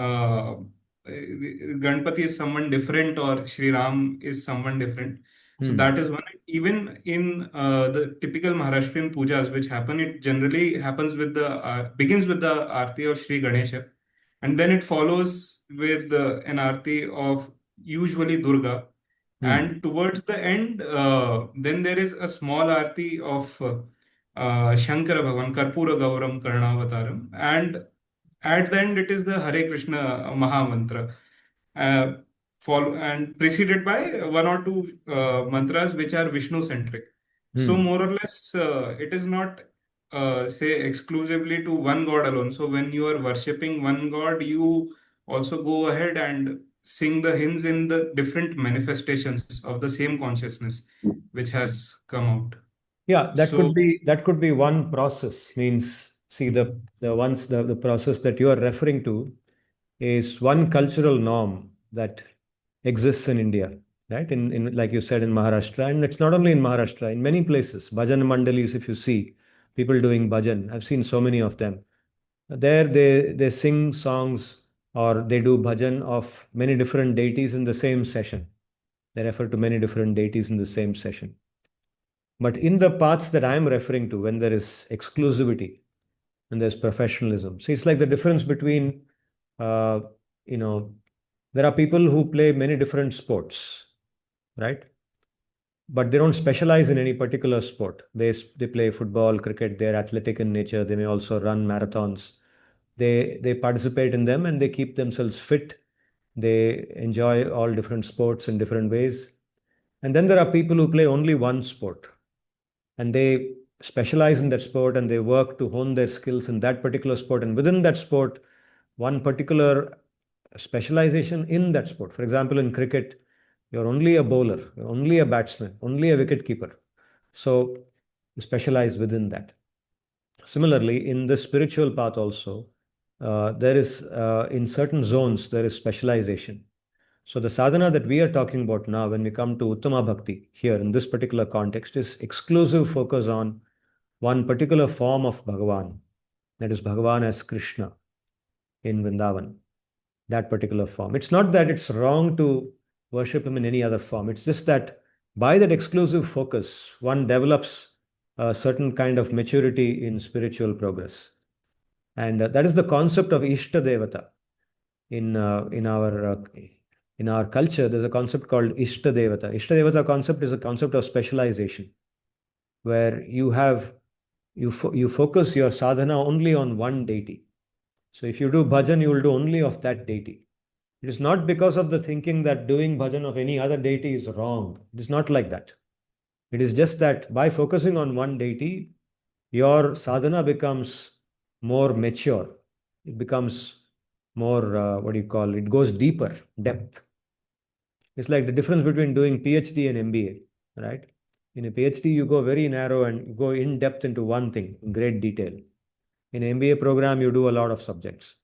Ganpati is someone different or Sri Ram is someone different. So that is one. Even in the typical Maharashtrian pujas which happen, it generally happens with the begins with the Aarti of Sri Ganesha, and then it follows with an Aarti of usually Durga, and towards the end, then there is a small Aarti of Shankara Bhagavan, Karpura Gauram Karnavataram, and at the end it is the Hare Krishna Mahamantra, and preceded by one or two mantras which are Vishnu centric. So more or less, it is not say exclusively to one God alone. So when you are worshipping one God, you also go ahead and sing the hymns in the different manifestations of the same consciousness which has come out. Yeah, that could be one process. Means, see, the process that you are referring to is one cultural norm that exists in India, right? In like you said, in Maharashtra, and it's not only in Maharashtra, in many places. Bhajan mandalis, if you see people doing bhajan, I've seen so many of them. There they sing songs or they do bhajan of many different deities in the same session. They refer to many different deities in the same session. But in the paths that I'm referring to, when there is exclusivity and there's professionalism, see, it's like the difference between there are people who play many different sports, right? But they don't specialize in any particular sport. They play football, cricket, they're athletic in nature. They may also run marathons. They participate in them and they keep themselves fit. They enjoy all different sports in different ways. And then there are people who play only one sport and they specialize in that sport and they work to hone their skills in that particular sport. And within that sport, one particular specialization in that sport. For example, in cricket, you're only a bowler, you're only a batsman, only a wicket keeper. So you specialize within that. Similarly, in the spiritual path also, there is, in certain zones, there is specialization. So the sadhana that we are talking about now, when we come to Uttama Bhakti here in this particular context, is exclusive focus on one particular form of Bhagavan, that is Bhagavan as Krishna in Vrindavan, that particular form. It's not that it's wrong to worship him in any other form. It's just that by that exclusive focus, one develops a certain kind of maturity in spiritual progress. And that is the concept of Ishta Devata. In our culture, there's a concept called Ishta Devata. Ishta Devata concept is a concept of specialization, where you focus your sadhana only on one deity. So if you do bhajan, you will do only of that deity. It is not because of the thinking that doing bhajan of any other deity is wrong. It is not like that. It is just that by focusing on one deity, your sadhana becomes more mature. It becomes more, it goes deeper, depth. It's like the difference between doing PhD and MBA, right? In a PhD, you go very narrow and you go in depth into one thing in great detail. In an MBA program, you do a lot of subjects,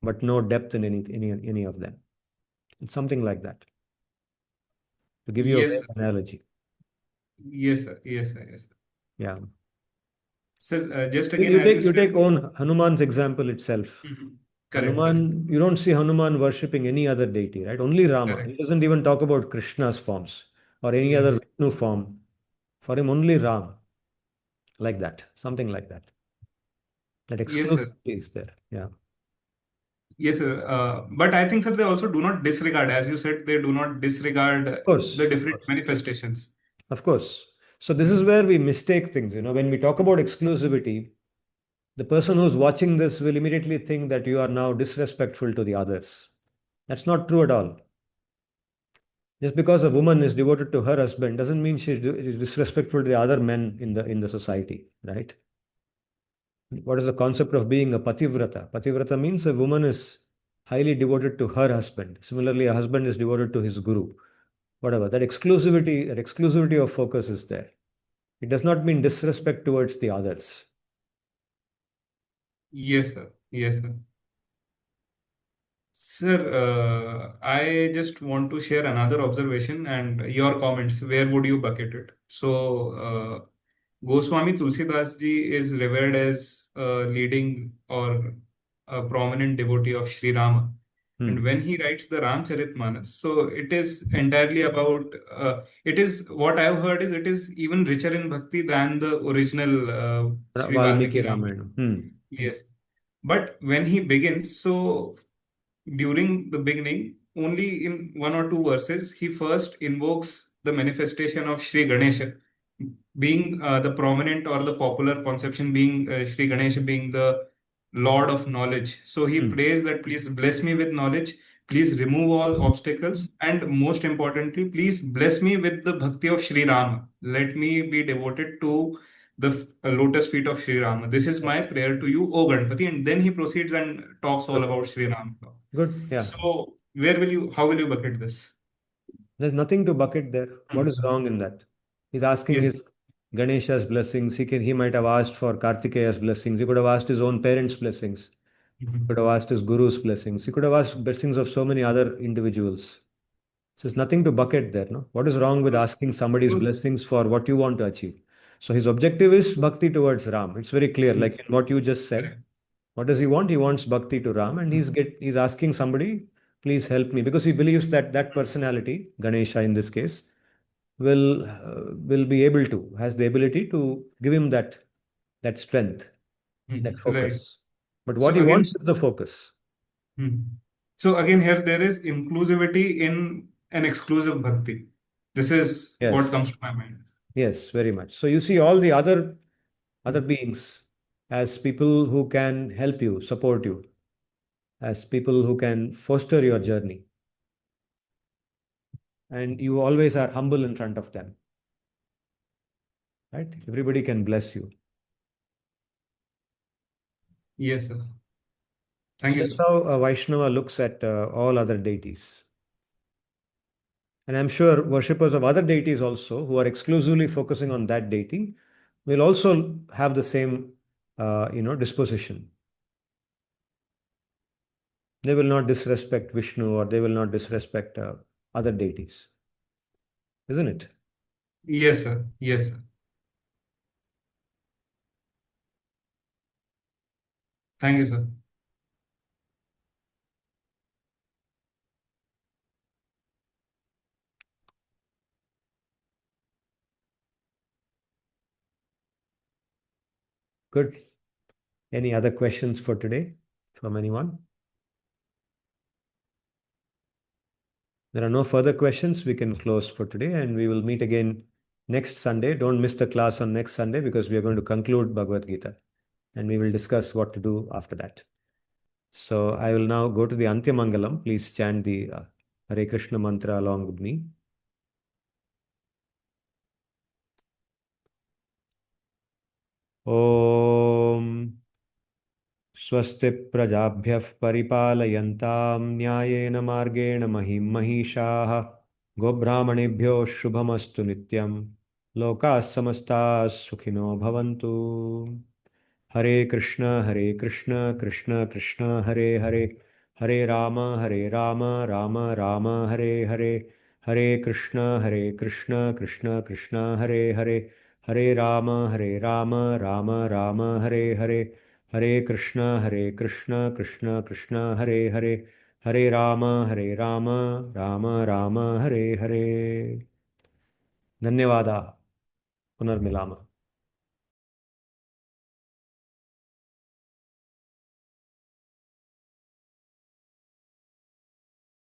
but no depth in any of them. It's something like that. To give you a Yes, great analogy. yes, sir. Yes, sir. Yes, sir. Yeah. Sir, just again, You as you take said, on Hanuman's example itself. correct, Hanuman, you don't see Hanuman worshipping any other deity, right? Only Rama. correct. He doesn't even talk about Krishna's forms or any other Yes, Vishnu form. For him, only Ram. Like that. Something like that. That yes, sir. exclusivity is there. Yeah. Yes, sir. But I think, sir, they also do not disregard, as you said, they do not disregard Of course. the Of different course. manifestations. Of course. So this is where we mistake things. When we talk about exclusivity, the person who's watching this will immediately think that you are now disrespectful to the others. That's not true at all. Just because a woman is devoted to her husband doesn't mean she is disrespectful to the other men in the society, right? What is the concept of being a pativrata? Pativrata means a woman is highly devoted to her husband. Similarly, a husband is devoted to his guru. Whatever. That exclusivity of focus is there. It does not mean disrespect towards the others. Yes, sir. Yes, sir. Sir, I just want to share another observation and your comments. Where would you bucket it? So, Goswami Tulsidas ji is revered as a leading or a prominent devotee of Sri Rama. And when he writes the Ramcharitmanas, so it is entirely about, it is what I've heard is it is even richer in bhakti than the original Sri Valmiki Valmiki Ramayana. Ramayana. Yes. But when he begins, so during the beginning, only in one or two verses, he first invokes the manifestation of Sri Ganesha, being the prominent or the popular conception being Sri Ganesha being the Lord of knowledge. So he prays that please bless me with knowledge, please remove all obstacles, and most importantly, please bless me with the bhakti of Sri Rama. Let me be devoted to the lotus feet of Sri Rama. This is my prayer to you, O Ganpati. And then he proceeds and talks all about Sri Rama. Good. Yeah. So how will you bucket this? There's nothing to bucket there. What is wrong in that? He's asking Yes. his Ganesha's blessings. He might have asked for Kartikeya's blessings. He could have asked his own parents' blessings. He could have asked his guru's blessings. He could have asked blessings of so many other individuals. So there's nothing to bucket there, no? What is wrong with asking somebody's blessings for what you want to achieve? So his objective is bhakti towards Ram. It's very clear, like in what you just said. What does he want? He wants bhakti to Ram, and he's asking somebody, please help me, because he believes that that personality, Ganesha in this case, will be able to, has the ability to give him that strength, that Right. focus. But what So he again, wants is the focus. So again, here there is inclusivity in an exclusive bhakti. This is what Yes. comes to my mind. Yes, very much. So you see all the other beings as people who can help you, support you, as people who can foster your journey. And you always are humble in front of them. Right? Everybody can bless you. Yes, sir. Thank you, That's sir. how a Vaishnava looks at all other deities. And I'm sure worshippers of other deities also, who are exclusively focusing on that deity, will also have the same, disposition. They will not disrespect Vishnu, or they will not disrespect other deities. Isn't it? Yes, sir. Yes, sir. Thank you, sir. Good. Any other questions for today from anyone? There are no further questions. We can close for today, and we will meet again next Sunday. Don't miss the class on next Sunday, because we are going to conclude Bhagavad-gita, and we will discuss what to do after that. So I will now go to the Antyamangalam. Please chant the Hare Krishna mantra along with me. Om स्वस्ति प्रजाभ्यः परिपालयन्तां न्यायेन मार्गेण महिं महिषाः गोब्राह्मणेभ्यो शुभमस्तु नित्यं लोकाः समस्ताः सुखिनो भवन्तु। हरे कृष्ण कृष्ण कृष्ण हरे हरे, हरे राम राम राम हरे हरे, हरे कृष्ण कृष्ण कृष्ण हरे हरे, हरे राम राम राम हरे हरे, हरे कृष्ण कृष्ण कृष्ण हरे हरे, हरे राम राम राम हरे हरे। धन्यवादाः। पुनर्मिलामः।